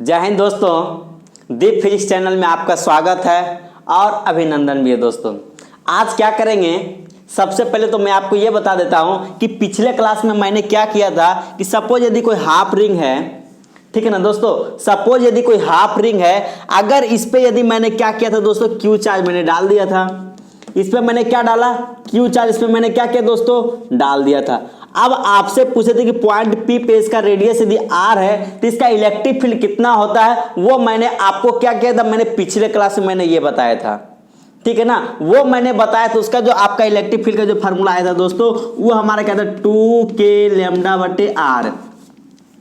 जय हिंद दोस्तों, दीप physics channel में आपका स्वागत है और अभिनंदन भी है। दोस्तों आज क्या करेंगे, सबसे पहले तो मैं आपको ये बता देता हूँ कि पिछले क्लास में मैंने क्या किया था कि सपोज यदि कोई हाफ रिंग है, ठीक है ना दोस्तों। सपोज यदि कोई हाफ रिंग है, अगर इस पे यदि मैंने क्या किया था दोस्तों, क्यू चार्ज मैंने डाल दिया था। इस पे मैंने क्या डाला, क्यू चार्ज। इस पे मैंने क्या किया दोस्तों, डाल दिया था। अब आपसे पूछे थे कि पॉइंट पी पे इसका रेडियस यदि आर है तो इसका इलेक्ट्रिक फील्ड कितना होता है, वो मैंने आपको क्या किया था, मैंने पिछले क्लास में मैंने ये बताया था, ठीक है ना। वो मैंने बताया था, उसका जो आपका इलेक्ट्रिक फील्ड का जो फार्मूला आया था दोस्तों, वो हमारा क्या था 2k लैम्डा बटे आर,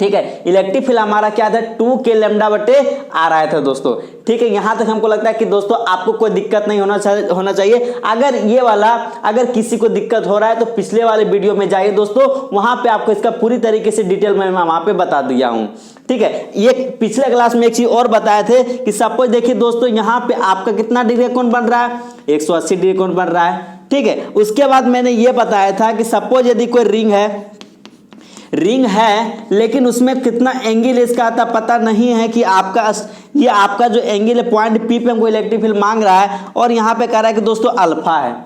ठीक है। इलेक्ट्रिक फील्ड हमारा क्या था 2k लैम्डा बटे आर आया था दोस्तों, ठीक है। यहां तक हमको लगता है कि दोस्तों आपको कोई दिक्कत नहीं होना चाहिए। अगर ये वाला अगर किसी को दिक्कत हो रहा है तो पिछले वाले वीडियो में जाइए दोस्तों, वहां पे आपको इसका पूरी तरीके से डिटेल में मैं वहां पे बता दिया हूं, ठीक है। ये पिछले क्लास में एक चीज और बताए थे कि सपोज देखिए दोस्तों, यहाँ पे आपका कितना डिग्री कोण बन रहा है, 180 डिग्री कोण बन रहा है, ठीक है। उसके बाद मैंने ये बताया था कि सपोज यदि कोई रिंग है लेकिन उसमें कितना एंगल इसका आता पता नहीं है कि आपका जो एंगल है पॉइंट पी पे हमको इलेक्ट्रिक फील्ड मांग रहा है और यहाँ पे कह रहा है कि दोस्तों अल्फा है,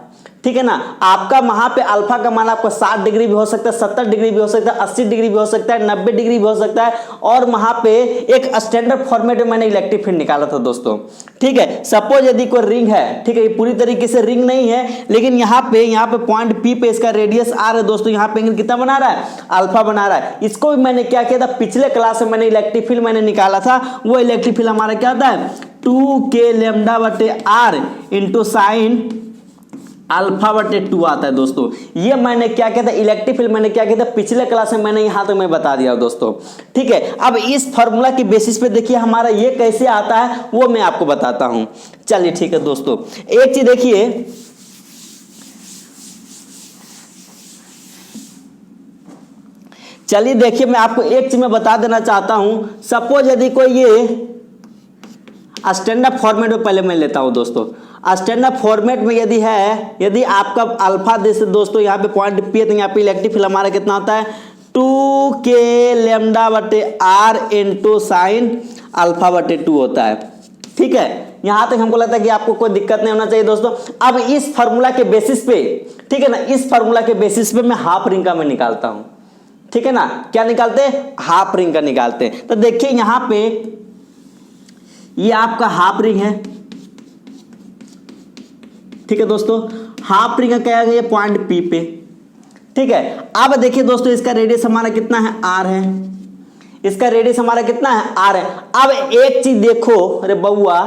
ठीक है ना। आपका वहां पे अल्फा का मान आपको 60 डिग्री भी हो सकता है, 70 डिग्री भी हो सकता है, 80 डिग्री भी हो सकता है, 90 डिग्री भी हो सकता है। और वहां पे एक स्टैंडर्ड फॉर्मेट में मैंने इलेक्ट्रिक फील्ड निकाला था दोस्तों, ठीक है। सपोज यदि कोई रिंग है, ठीक है, ये पूरी तरीके से रिंग नहीं है लेकिन यहाँ पे पॉइंट पी पे इसका रेडियस आर है दोस्तों, यहाँ पे एंगल कितना बना रहा है, अल्फा बना रहा है। इसको भी मैंने क्या किया था, पिछले क्लास में मैंने इलेक्ट्रिक फील्ड मैंने निकाला था। वो इलेक्ट्रिक फील्ड हमारा क्या था 2k लैम्डा बटे आर इंटू साइन अल्फा बटे 2 आता है दोस्तों। ये मैंने क्या किया था, इलेक्ट्रिक फील्ड मैंने क्या किया था पिछले क्लास में मैंने यहां तक मैं बता दिया दोस्तों, ठीक है। अब इस फॉर्मूला की बेसिस पे देखिए हमारा ये कैसे आता है वो मैं आपको बताता हूं। चलिए ठीक है दोस्तों, एक चीज देखिए, चलिए देखिए मैं आपको एक चीज मैं बता देना चाहता हूं। सपोज यदि कोई ये स्टैंडर्ड फॉर्मेट में पहले मैं लेता हूं दोस्तों। स्टैंडर्ड फॉर्मेट में यदि आपका अल्फा जैसे दोस्तों यहाँ पे पॉइंट पी है तो यहाँ पे इलेक्ट्रिक फील्ड हमारा कितना होता है 2k लैम्डा बटे आर इंटू साइन अल्फा बटे 2 होता है, ठीक है। यहां तक हमको लगता है कि आपको कोई दिक्कत नहीं होना चाहिए दोस्तों। अब इस फॉर्मूला के बेसिस पे, ठीक है ना, इस फॉर्मूला के बेसिस पे मैं हाफ रिंग का मैं निकालता हूं, ठीक है ना। क्या निकालते हैं, हाफ रिंग का निकालते हैं। तो देखिए यहां पे ये आपका हाफ रिंग है, ठीक है दोस्तों। हाफ रिंग का क्या है, ये पॉइंट पी पे, ठीक है। अब देखिए दोस्तों इसका रेडियस हमारा कितना है, आर है। इसका रेडियस हमारा कितना है, आर है। अब एक चीज देखो, अरे बउआ,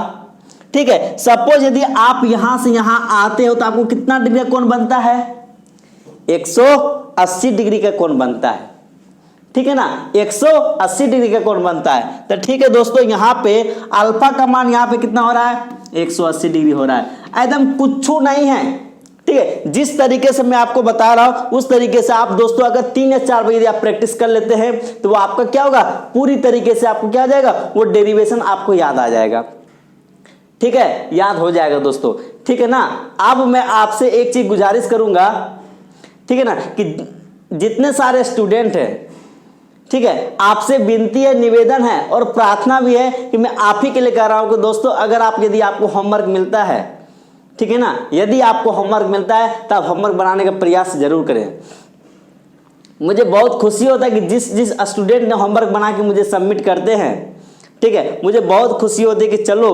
ठीक है। सपोज यदि आप यहां से यहां आते हो तो आपको कितना डिग्री का कोण बनता है, 180 डिग्री का कोण बनता है, ठीक है ना। 180 डिग्री का कोण बनता है। तो ठीक है दोस्तों, यहां पे अल्फा का मान यहां पे कितना हो रहा है, 180 डिग्री हो रहा है। एकदम कुछ नहीं है, ठीक है। जिस तरीके से मैं आपको बता रहा हूं उस तरीके से आप दोस्तों अगर 3 या 4 बार यदि आप प्रैक्टिस कर लेते हैं तो वो आपका क्या होगा, पूरी तरीके से आपको क्या आ जाएगा, वो डेरिवेशन आपको याद आ जाएगा, ठीक है, याद हो जाएगा दोस्तों, ठीक है ना। अब मैं आपसे एक चीज गुजारिश करूंगा, ठीक है ना, कि जितने सारे स्टूडेंट हैं, ठीक है, आपसे विनती है, निवेदन है और प्रार्थना भी है कि मैं आप ही के लिए कह रहा हूं कि दोस्तों अगर यदि आपको होमवर्क मिलता है, ठीक है ना, यदि आपको होमवर्क मिलता है तो आप होमवर्क बनाने का प्रयास जरूर करें। मुझे बहुत खुशी होता है कि जिस स्टूडेंट ने होमवर्क बना के मुझे सबमिट करते हैं, ठीक है, मुझे बहुत खुशी होती है कि चलो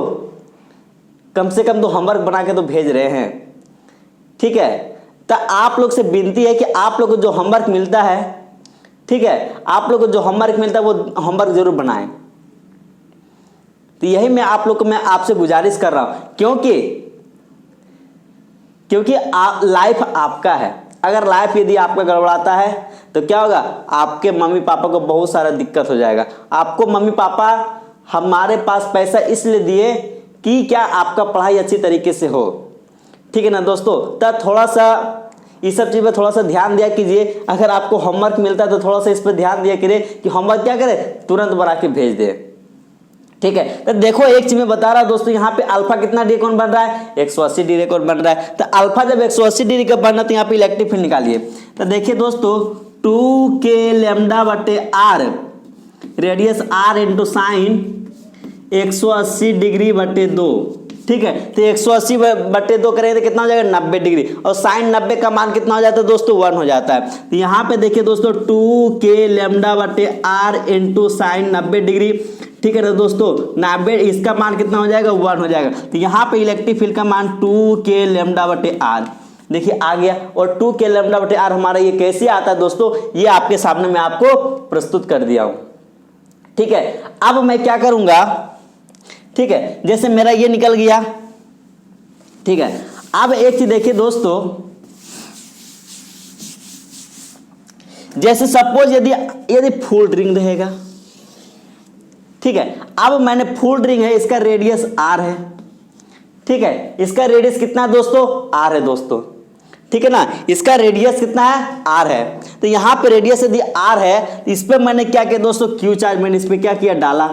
कम से कम तो होमवर्क बना के तो भेज रहे हैं, ठीक है। तो आप लोग से विनती है कि आप लोग को जो होमवर्क मिलता है, ठीक है, आप लोग को जो होमवर्क मिलता है वो होमवर्क जरूर बनाएं। तो यही मैं आप लोग को मैं आपसे गुजारिश कर रहा हूं, क्योंकि लाइफ आपका है। अगर लाइफ यदि आपका गड़बड़ाता है तो क्या होगा, आपके मम्मी पापा को बहुत सारा दिक्कत हो जाएगा। आपको मम्मी पापा हमारे पास पैसा इसलिए दिए कि क्या आपका पढ़ाई अच्छी तरीके से हो, ठीक है ना दोस्तों। तो थोड़ा सा इस सब चीज पे थोड़ा सा ध्यान दिया कीजिए। अगर आपको होमवर्क मिलता है तो थोड़ा सा इस पर ध्यान दिया कीजिए कि होमवर्क क्या करे, तुरंत बना के भेज दे, ठीक है। तो देखो एक चीज मैं बता रहा हूं दोस्तों, यहाँ पे अल्फा कितना डिग्री कोण बन रहा है, 180 डिग्री कोण बन रहा है। तो अल्फा जब 180 डिग्री का बनना तो यहाँ पे इलेक्ट्रिक फील्ड निकालिए। तो देखिए दोस्तों 2k लैम्डा बटे R radius R into sine 180 degree बटे 2, ठीक है। तो 180 बटे 2 करेंगे तो कितना हो जाएगा 90 डिग्री, और साइन 90 का मान कितना हो जाता है दोस्तों 1 हो जाता है। तो यहाँ पे देखिए दोस्तों 2k लैम्डा बटे r इंटू साइन 90 डिग्री, ठीक है ना दोस्तों। 90 इसका मान कितना हो जाएगा 1 हो जाएगा। तो यहाँ पे इलेक्ट्रिक फील्ड का मान 2k लैम्डा बटे r देखिए आ गया, और 2k लैम्डा बटे r हमारा ये कैसे आता है दोस्तों, ये आपके सामने मैं आपको प्रस्तुत कर दिया हूं, ठीक है। अब मैं क्या करूंगा, ठीक है, जैसे मेरा ये निकल गया, ठीक है। अब एक चीज देखिए दोस्तों, जैसे सपोज यदि फुल रिंग रहेगा, ठीक है। अब मैंने फुल रिंग है, इसका रेडियस r है, ठीक है। इसका रेडियस कितना है दोस्तों r है दोस्तों, ठीक है ना। इसका रेडियस कितना है r है। तो यहां पे रेडियस यदि r है तो इस पे मैंने क्या किया दोस्तों q चार्ज मैंने इस पे क्या किया डाला,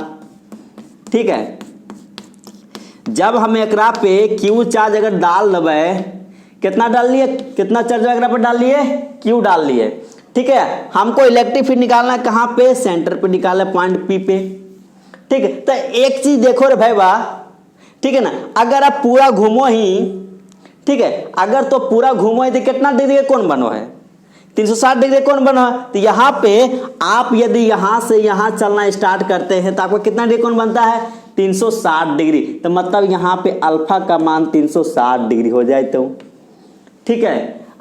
ठीक है। जब हम एकरा पे q चार्ज अगर डाल दबे, कितना डाल लिए, कितना चार्ज एकरा पे डाल लिए q डाल लिए, ठीक है। हमको इलेक्ट्रिक फील्ड निकालना है कहां पे, सेंटर पे निकालना है, पॉइंट P पे, ठीक है। तो एक चीज देखो रे भाई वाह, ठीक है ना, अगर आप पूरा घूमो ही, ठीक है, अगर तो पूरा घूमो है तो कितना डिग्री का कोण बनो है 360 डिग्री कोण बनो है। तो यहाँ पे आप यदि यहाँ से यहाँ चलना स्टार्ट करते हैं तो आपको कितना डिग्री कोण बनता है 360 डिग्री। तो मतलब यहाँ पे अल्फा का मान 360 डिग्री हो जाए तो, ठीक है।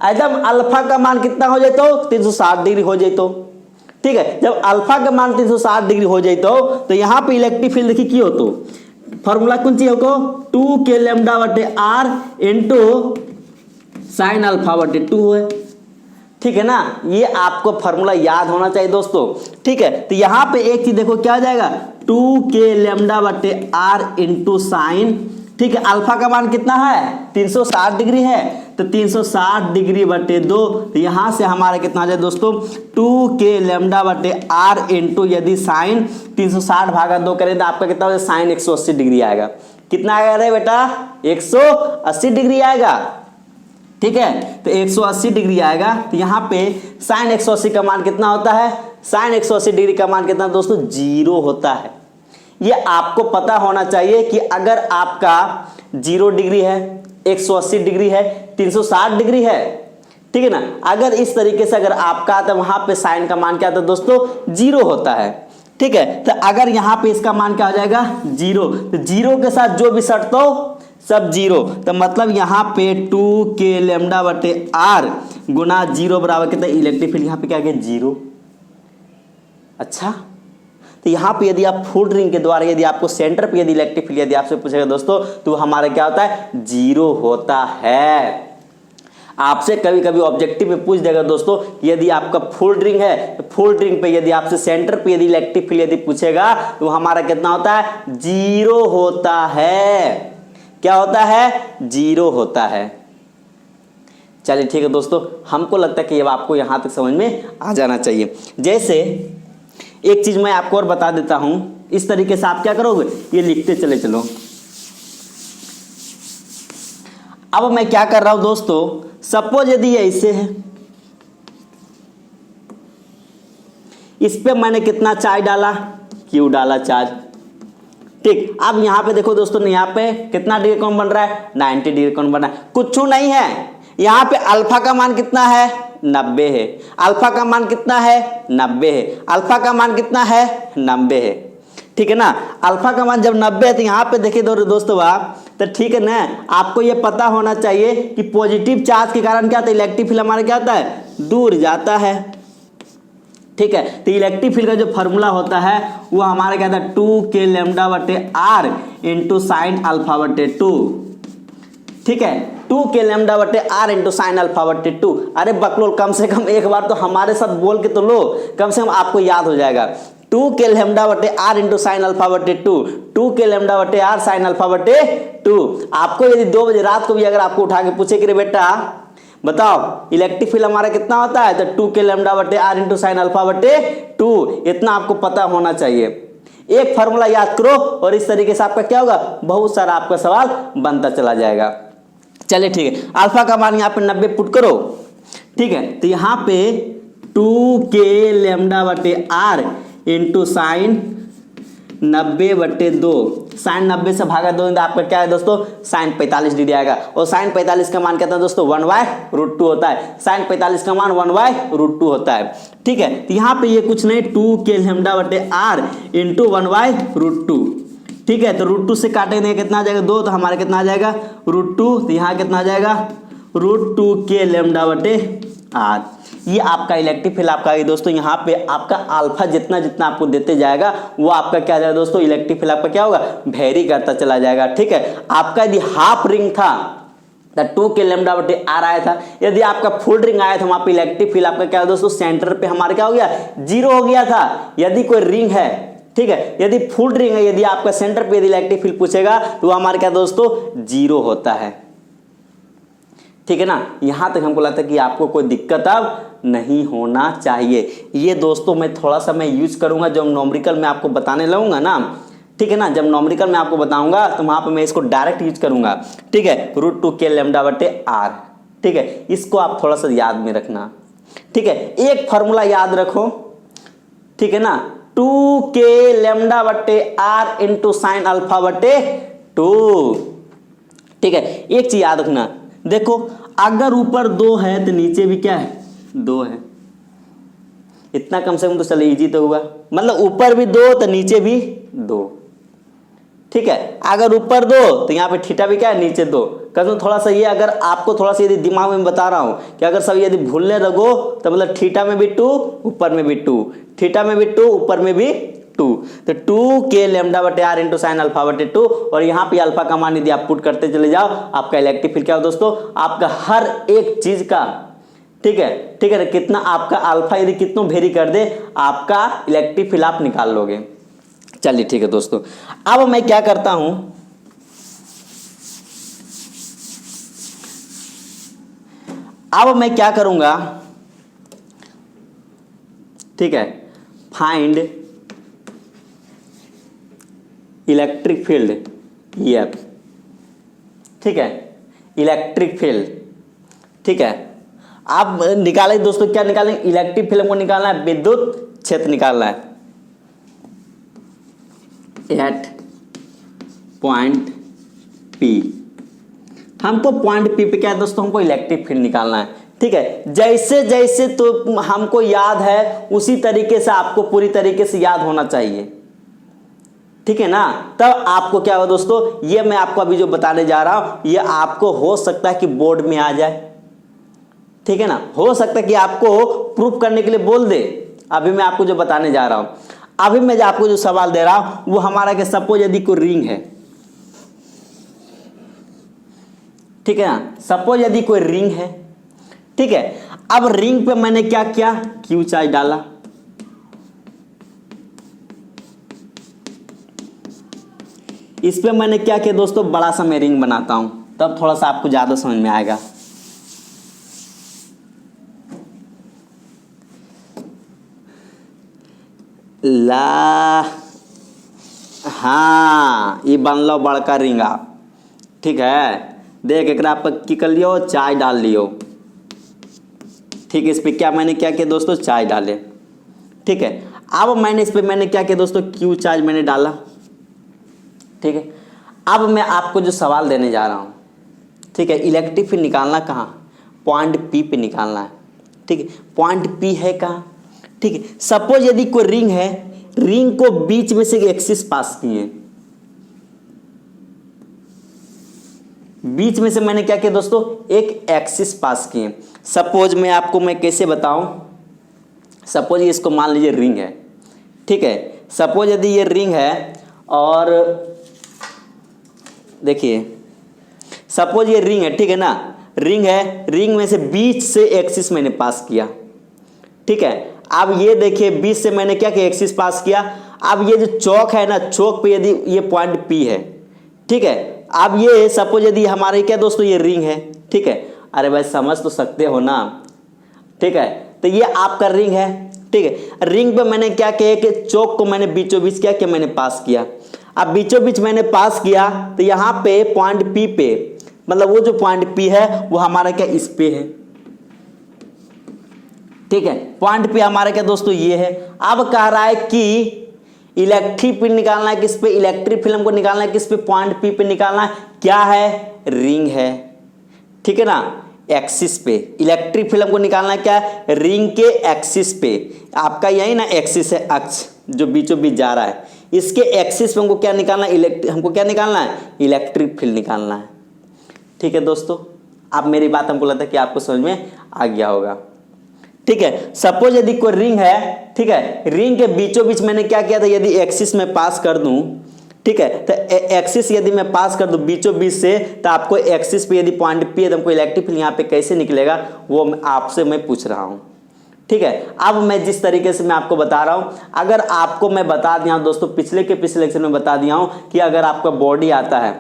एकदम अल्फा का मान कितना हो जाए तो 360 डिग्री हो जाए तो, ठीक है। जब अल्फा का मान 360 डिग्री हो जाए तो यहाँ पे इलेक्ट्रिक फील्ड देखिए की हो तो फॉर्मूला कौन सी होगा 2k लैम्डा बटे r इंटू साइन अल्फा बटे 2 है, ठीक है ना। ये आपको फॉर्मूला याद होना चाहिए दोस्तों, ठीक है। तो यहाँ पे एक चीज देखो क्या हो जाएगा 2k लैम्डा बटे r इंटू साइन, ठीक है। अल्फा का मान कितना है 360 डिग्री है, तो 360 डिग्री बटे 2, तो यहाँ से हमारा कितना आ जाए दोस्तों 2k लैम्डा बटे r इंटू यदि साइन 360 भागा 2 करें तो आपका कितना हो जाए साइन 180 डिग्री आएगा। कितना आएगा रे बेटा 180 डिग्री आएगा, ठीक है। तो 180 डिग्री आएगा। तो यहाँ पे साइन 180 का मान कितना होता है, साइन 180 डिग्री का मान कितना दोस्तों 0 होता है। ये आपको पता होना चाहिए कि अगर आपका 0 डिग्री है, 180 डिग्री है, 360 डिग्री है, ठीक है ना। अगर इस तरीके से अगर आपका आता है वहां पे साइन का मान क्या आता है दोस्तों 0 होता है, ठीक है। तो अगर यहाँ पे इसका मान क्या हो जाएगा 0, तो 0 के साथ जो भी सट तो सब 0, तो मतलब यहाँ पे 2k लैम्डा बटे r गुना 0 बराबर कितना इलेक्ट्रिक फील्ड यहाँ पे क्या गया 0। अच्छा, तो यहाँ पे यदि आप फुल रिंग के द्वारा यदि आपको सेंटर पे यदि इलेक्ट्रिक फील्ड यदि आपसे पूछेगा दोस्तों तो हमारा क्या होता है 0 होता है। आपसे कभी कभी ऑब्जेक्टिव में पूछ देगा दोस्तों यदि आपका फुल रिंग है तो फुल रिंग पे यदि आपसे सेंटर पे यदि इलेक्ट्रिक फील्ड यदि पूछेगा तो हमारा कितना होता है 0 होता है। क्या होता है 0 होता है। चलिए ठीक है दोस्तों, हमको लगता है कि अब आपको यहां तक समझ में आ जाना चाहिए। जैसे एक चीज मैं आपको और बता देता हूं, इस तरीके से आप क्या करोगे ये लिखते चले चलो। अब मैं क्या कर रहा हूं दोस्तों, सपोज यदि ये ऐसे है, इस पे मैंने कितना चार्ज डाला क्यू डाला चार्ज, ठीक। अब यहां पे देखो दोस्तों यहाँ पे कितना डिग्री कोण बन रहा है 90 डिग्री कोण बन रहा है। कुछ नहीं है, यहाँ पे अल्फा का मान कितना है 90 है, अल्फा का मान कितना है 90 है, अल्फा का मान कितना है 90 है, ठीक है ना। अल्फा का मान जब 90 है तो यहाँ पे देखिए दोस्तों आप, तो ठीक है ना। आपको ये पता होना चाहिए कि पॉजिटिव चार्ज के कारण क्या होता है इलेक्ट्रिक फील्ड हमारा क्या होता है दूर जाता है, ठीक है। तो इलेक्ट्रिक फील्ड का जो फॉर्मूला होता है वो हमारा क्या था 2k लैम्डा बटे r इंटू साइन अल्फा बटे 2, ठीक है। 2k लैम्डा बटे r इंटू साइन अल्फा बटे 2। अरे बकलोल कम से कम एक बार तो हमारे साथ बोल के तो लो, कम से कम आपको याद हो जाएगा। 2k लैम्डा बटे r इंटू साइन अल्फा बटे 2, 2k लैम्डा बटे r साइन अल्फा बटे 2। आपको यदि 2 बजे रात को भी अगर आपको उठा के पूछे कि रे बेटा बताओ इलेक्ट्रिक फील्ड हमारा कितना होता है, तो 2k लैम्डा बटे r इंटू साइन अल्फा बटे 2, इतना आपको पता होना चाहिए। एक फार्मूला याद करो और इस तरीके से आपका क्या होगा बहुत सारा आपका सवाल बनता चला जाएगा। चलिए ठीक है, अल्फा का मान यहाँ पे 90 पुट करो, ठीक है। तो यहाँ पे 2k लैम्डा बटे r इंटू साइन 90/2, साइन 90 से भागा 2 आपका क्या है दोस्तों, साइन 45 डिग्री आएगा। और साइन 45 का मान कहते हैं दोस्तों 1/√2 होता है। साइन 45 का मान 1/√2 होता है। ठीक है, तो यहाँ पे ये कुछ नहीं 2k λ/r इंटू 1/√2। ठीक है, तो √2 से काटेंगे कितना आ जाएगा 2, तो हमारा कितना आ जाएगा √2, तो यहाँ कितना आ जाएगा √2k λ/r। ये आपका इलेक्ट्रिक फील्ड आपका है दोस्तों। यहाँ पे आपका अल्फा जितना जितना आपको देते जाएगा वो आपका क्या जाएगा दोस्तों, इलेक्ट्रिक फील्ड आपका क्या होगा, वेरी करता चला जाएगा। ठीक है, आपका यदि हाफ रिंग था 2k λ/r आया था, यदि आपका फुल रिंग आया था वहां पे इलेक्ट्रिक फील्ड आपका क्या दोस्तों, सेंटर पे हमारा क्या हो गया 0 हो गया था। यदि कोई रिंग है, ठीक है, यदि फुल रिंग है, यदि आपका सेंटर पे यदि इलेक्ट्रिक फील्ड पूछेगा तो हमारा क्या दोस्तों 0 होता है। ठीक है ना, यहां तक हमको लगता है कि आपको कोई दिक्कत अब नहीं होना चाहिए। ये दोस्तों मैं थोड़ा सा मैं यूज करूंगा जब न्यूमेरिकल में आपको बताने लगूंगा ना। ठीक है ना, जब न्यूमेरिकल में आपको बताऊंगा तो वहां पे मैं इसको डायरेक्ट यूज करूंगा। ठीक है, √2k λ/r। ठीक है, इसको आप थोड़ा सा याद में रखना। ठीक है, एक फॉर्मूला याद रखो। ठीक है ना, 2k λ/r इंटू साइन α/2। ठीक है, एक चीज याद रखना, देखो अगर ऊपर 2 है तो नीचे भी क्या है 2 है। इतना कम से कम तो चलो इजी तो हुआ, मतलब ऊपर भी 2 तो नीचे भी 2। ठीक है, अगर ऊपर 2 तो यहाँ पे थीटा भी क्या है नीचे 2। कसम थोड़ा सा ये अगर आपको थोड़ा सा यदि दिमाग में बता रहा हूँ कि अगर सब यदि भूलने लगो तो मतलब थीटा में भी 2 ऊपर में भी 2, थीटा में भी 2 ऊपर में भी 2, तो 2k λ/r इंटू साइन α/2। और यहाँ पे अल्फा का मान यदि आप पुट करते चले जाओ आपका इलेक्ट्रिक फील्ड क्या हो दोस्तों, आपका हर एक चीज का ठीक है, ठीक है, कितना आपका अल्फा यदि कितना वेरी कर दे आपका इलेक्ट्रिक फील्ड आप निकाल लोगे। चलिए ठीक है दोस्तों, अब मैं क्या करता हूं, अब मैं क्या करूंगा, ठीक है, फाइंड इलेक्ट्रिक फील्ड EF। ठीक है, इलेक्ट्रिक फील्ड। ठीक है, आप निकालें दोस्तों, क्या निकालेंगे, इलेक्ट्रिक फील्ड को निकालना है, विद्युत क्षेत्र निकालना है एट पॉइंट P। हमको पॉइंट P पे क्या है दोस्तों, हमको इलेक्ट्रिक फील्ड निकालना है। ठीक है, जैसे जैसे तो हमको याद है उसी तरीके से आपको पूरी तरीके से याद होना चाहिए। ठीक है ना, तब आपको क्या हो दोस्तों, ये मैं आपको अभी जो बताने जा रहा हूं ये आपको हो सकता है कि बोर्ड में आ जाए। ठीक है ना, हो सकता है कि आपको प्रूफ करने के लिए बोल दे। अभी मैं आपको जो बताने जा रहा हूं, अभी मैं जो आपको जो सवाल दे रहा हूं वो हमारा कि सपोज यदि कोई रिंग है। ठीक है ना, सपोज यदि कोई रिंग है। ठीक है, अब रिंग पे मैंने क्या किया, क्यू चार्ज डाला। इस पे मैंने क्या किया दोस्तों, बड़ा सा मैं रिंग बनाता हूं, तब थोड़ा सा आपको ज्यादा समझ में आएगा। ला हाँ, ये बन लो बड़का रिंग आप। ठीक है, देख एक आप की कर लियो, चाय डाल लियो। ठीक है, इस पे क्या मैंने क्या किया दोस्तों, चाय डाले। ठीक है, अब मैंने इस पे मैंने क्या किया दोस्तों, क्यू चार्ज मैंने डाला। ठीक है, अब मैं आपको जो सवाल देने जा रहा हूं, ठीक है, इलेक्ट्रिक फील्ड निकालना कहाँ, पॉइंट P पे निकालना है। ठीक है, पॉइंट P है कहाँ। ठीक है, सपोज यदि कोई रिंग है, रिंग को बीच में से एक्सिस पास किए, बीच में से मैंने क्या किया दोस्तों, एक एक्सिस पास किए। सपोज मैं आपको मैं कैसे बताऊं, सपोज ये इसको मान लीजिए रिंग है। ठीक है, सपोज यदि ये रिंग है और देखिए सपोज ये रिंग है। ठीक है ना, रिंग है, रिंग में से बीच से एक्सिस मैंने पास किया। ठीक है, अब ये देखिए बीच से मैंने क्या किया, एक्सिस पास किया। अब ये जो चौक है ना, चौक पे यदि ये पॉइंट P है। ठीक है, अब ये सपोज यदि हमारे क्या दोस्तों ये रिंग है। ठीक है, अरे भाई समझ तो सकते हो ना। ठीक है, तो ये आपका रिंग है। ठीक है, रिंग पे मैंने क्या किया कि चौक को मैंने बीचों बीच क्या मैंने पास किया। अब बीचों बीच मैंने पास किया तो यहाँ पे पॉइंट P पे, मतलब वो जो पॉइंट P है वो हमारा क्या इस पे है। ठीक है, पॉइंट P हमारा क्या दोस्तों ये है। अब कह रहा है कि इलेक्ट्रिक फील्ड निकालना है किस पे, इलेक्ट्रिक फील्ड हमको निकालना है किस पे, पॉइंट पी पे निकालना है। क्या है, रिंग है, ठीक है ना, एक्सिस पे। इलेक्ट्रिक फील्ड हमको निकालना है क्या है, रिंग के एक्सिस पे। आपका यही ना एक्सिस है, अक्ष जो बीचों बीच जा रहा है, इसके एक्सिस पे हमको क्या निकालना है, हमको क्या निकालना है, इलेक्ट्रिक फील्ड निकालना है। ठीक है दोस्तों, आप मेरी बात हमको लगता है कि आपको समझ में आ गया होगा। ठीक है, सपोज यदि कोई रिंग है, ठीक है, रिंग के बीचों बीच मैंने क्या किया था, यदि एक्सिस में पास कर दूं, ठीक है, तो एक्सिस यदि मैं पास कर दूं बीचों बीच से, तो आपको एक्सिस पे यदि पॉइंट पी है तो हमको इलेक्ट्रिक फील्ड यहाँ पे कैसे निकलेगा वो आपसे मैं पूछ रहा हूँ। ठीक है, अब मैं जिस तरीके से मैं आपको बता रहा हूँ, अगर आपको मैं बता दिया हूँ दोस्तों, पिछले लेक्चर में बता दिया हूँ कि अगर आपका बॉडी आता है,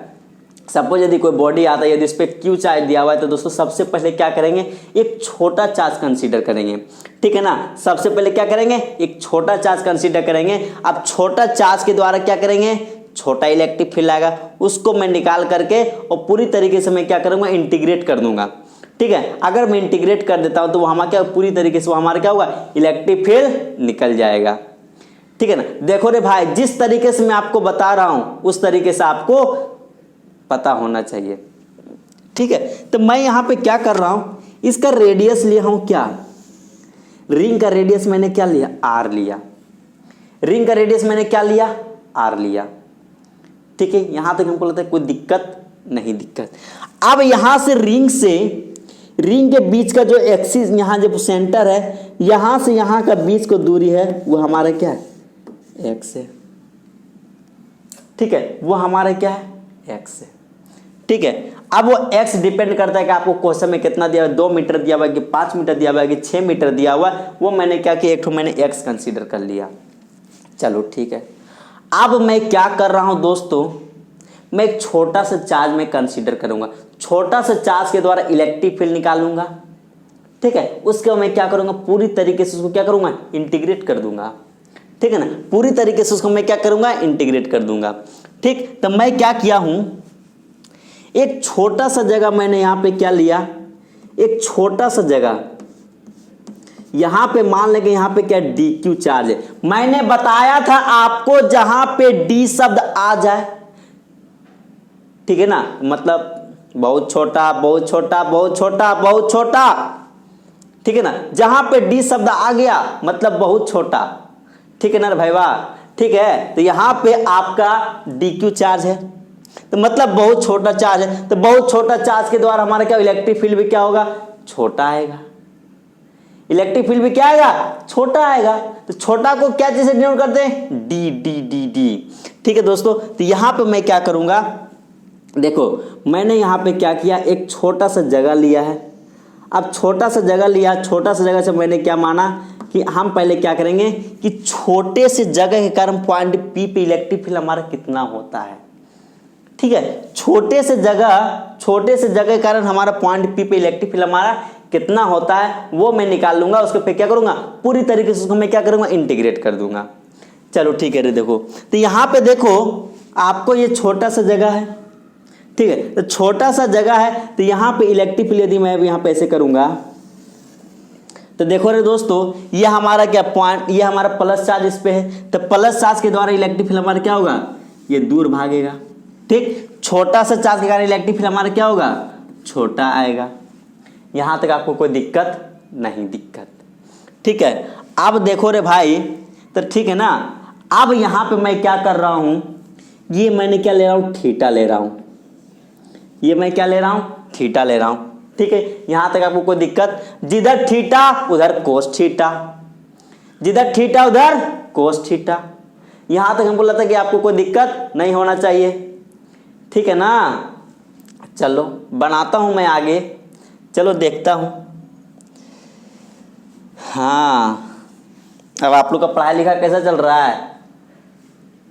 सपोज यदि कोई बॉडी आता है, यदि इस पर क्यू चार्ज दिया हुआ है, तो दोस्तों सबसे पहले क्या करेंगे, एक छोटा चार्ज कंसीडर करेंगे। ठीक है ना, सबसे पहले क्या करेंगे, एक छोटा चार्ज कंसीडर करेंगे। अब छोटा चार्ज के द्वारा क्या करेंगे, छोटा इलेक्ट्रिक फील्ड आएगा, उसको मैं निकाल करके और पूरी तरीके से मैं क्या करूंगा, इंटीग्रेट कर दूंगा। ठीक है, अगर मैं इंटीग्रेट कर देता हूं तो वो हमारा क्या, पूरी तरीके से वो हमारा क्या होगा, इलेक्ट्रिक फील्ड निकल जाएगा। ठीक है ना, देखो रे भाई, जिस तरीके से मैं आपको बता रहा हूं उस तरीके से आपको पता होना चाहिए। ठीक है, तो मैं यहां पे क्या कर रहा हूं, इसका रेडियस लिया हूं क्या, रिंग का रेडियस मैंने क्या लिया, आर लिया। रिंग का रेडियस मैंने क्या लिया, आर लिया। ठीक है, यहां तक हमको लगता है कोई दिक्कत नहीं, दिक्कत। अब यहां से रिंग के बीच का जो एक्सिस, यहां जो सेंटर है, यहां से यहां का बीच को दूरी है वो हमारा क्या है, एक्स है। ठीक है, वो हमारा क्या है, एक्स है। ठीक है, अब वो एक्स डिपेंड करता है कि आपको क्वेश्चन में कितना दिया हुआ है, 2 मीटर दिया हुआ है कि 5 मीटर दिया हुआ है कि 6 मीटर दिया हुआ है, वो मैंने क्या किया, एक तो मैंने एक्स कंसीडर कर लिया। चलो ठीक है, अब मैं क्या कर रहा हूं दोस्तों, मैं एक छोटा सा चार्ज में कंसीडर करूंगा, छोटा सा चार्ज के द्वारा इलेक्ट्रिक फील्ड निकालूंगा। ठीक है, उसके मैं क्या करूंगा, पूरी तरीके से उसको क्या करूंगा, इंटीग्रेट कर दूंगा। ठीक है ना, पूरी तरीके से उसको मैं क्या करूंगा, इंटीग्रेट कर दूंगा। ठीक, तो मैं क्या किया हूं, एक छोटा सा जगह मैंने यहां पे क्या लिया, एक छोटा सा जगह यहां पे मान लेंगे, यहां पे क्या डी क्यू चार्ज है। मैंने बताया था आपको जहां पे डी शब्द आ जाए, ठीक है ना, मतलब बहुत छोटा बहुत छोटा बहुत छोटा बहुत छोटा, ठीक है ना, जहां पे डी शब्द आ गया मतलब बहुत छोटा। ठीक है ना भाई वाह, ठीक है, तो यहां पे आपका डी क्यू चार्ज है, तो मतलब बहुत छोटा चार्ज है, तो बहुत छोटा चार्ज के द्वारा हमारा क्या, इलेक्ट्रिक फील्ड भी क्या होगा, छोटा आएगा। इलेक्ट्रिक फील्ड भी क्या आएगा, छोटा आएगा। तो छोटा को क्या चीज से डिनोट करते हैं, डी डी डी डी। ठीक है दोस्तों, तो यहां पे मैं क्या करूंगा, देखो मैंने यहां पे क्या किया, एक छोटा सा जगह लिया है। अब छोटा सा जगह लिया, छोटा सा जगह से मैंने क्या माना कि हम पहले क्या करेंगे कि छोटे से जगह के कारण पॉइंट पी पे इलेक्ट्रिक फील्ड हमारा कितना होता है। ठीक है, छोटे से जगह के कारण हमारा पॉइंट पी पे इलेक्ट्रिक फील्ड हमारा कितना होता है वो मैं निकाल लूंगा। उसके पे क्या करूंगा, पूरी तरीके से उसको मैं क्या करूंगा, इंटीग्रेट कर दूंगा। चलो ठीक है रे, देखो तो यहां पे देखो आपको ये छोटा सा जगह है, ठीक है, तो छोटा सा जगह है, तो यहां पे इलेक्ट्रिक फील्ड यदि मैं यहां पे ऐसे करूंगा, तो देखो रे दोस्तों, ये हमारा क्या पॉइंट, ये हमारा प्लस चार्ज इस पे है, तो प्लस चार्ज के द्वारा इलेक्ट्रिक फील्ड हमारा क्या होगा, ये दूर भागेगा। ठीक, छोटा सा चार्ज के कारण इलेक्ट्रिक फील्ड हमारा क्या होगा, छोटा आएगा। यहां तक आपको कोई दिक्कत नहीं, दिक्कत। ठीक है, अब देखो रे भाई, तो ठीक है ना, अब यहां पे मैं क्या कर रहा हूं, ये मैंने क्या ले रहा हूं, थीटा ले रहा हूं, ये मैं क्या ले रहा हूं, थीटा ले रहा हूं। ठीक है, यहां तक आपको कोई दिक्कत, जिधर थीटा उधर कोस थीटा, जिधर थीटा उधर कोस थीटा। यहां तक हमको लगता है कि आपको कोई दिक्कत नहीं होना चाहिए। ठीक है ना, चलो बनाता हूं मैं आगे, चलो देखता हूं। हाँ, अब आप लोग का पढ़ाई लिखा कैसा चल रहा है,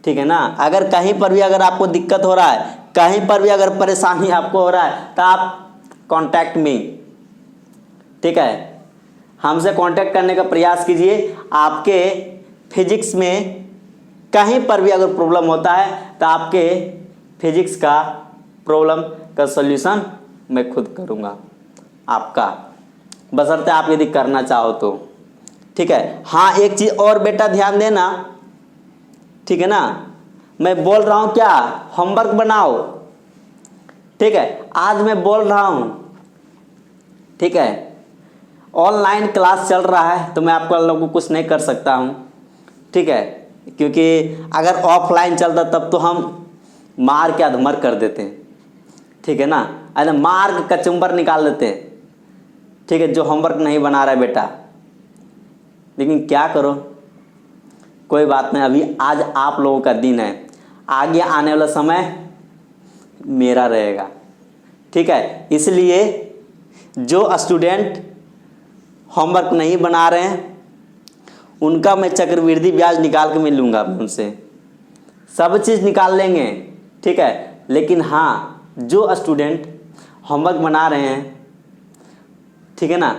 ठीक है ना। अगर कहीं पर भी अगर आपको दिक्कत हो रहा है, कहीं पर भी अगर परेशानी आपको हो रहा है, तो आप कांटेक्ट मी, ठीक है, हमसे कांटेक्ट करने का प्रयास कीजिए। आपके फिजिक्स में कहीं पर भी अगर प्रॉब्लम होता है तो आपके फिजिक्स का प्रॉब्लम का सॉल्यूशन मैं खुद करूँगा आपका, बशर्ते आप यदि करना चाहो तो। ठीक है, हाँ एक चीज़ और बेटा ध्यान देना, ठीक है ना। मैं बोल रहा हूँ क्या, होमवर्क बनाओ, ठीक है। आज मैं बोल रहा हूँ, ठीक है, ऑनलाइन क्लास चल रहा है तो मैं आपको लोगों को कुछ नहीं कर सकता हूँ, ठीक है, क्योंकि अगर ऑफलाइन चलता तब तो हम मार के अधमर कर देते, ठीक है ना। अरे मार के कचुम्बर निकाल देते, ठीक है, जो होमवर्क नहीं बना रहा है बेटा। लेकिन क्या करो, कोई बात नहीं, अभी आज आप लोगों का दिन है, आगे आने वाला समय मेरा रहेगा, ठीक है। इसलिए जो स्टूडेंट होमवर्क नहीं बना रहे हैं उनका मैं चक्रवृद्धि ब्याज निकाल के मिलूंगा उनसे, सब चीज़ निकाल लेंगे, ठीक है। लेकिन हाँ, जो स्टूडेंट होमवर्क बना रहे हैं, ठीक है ना,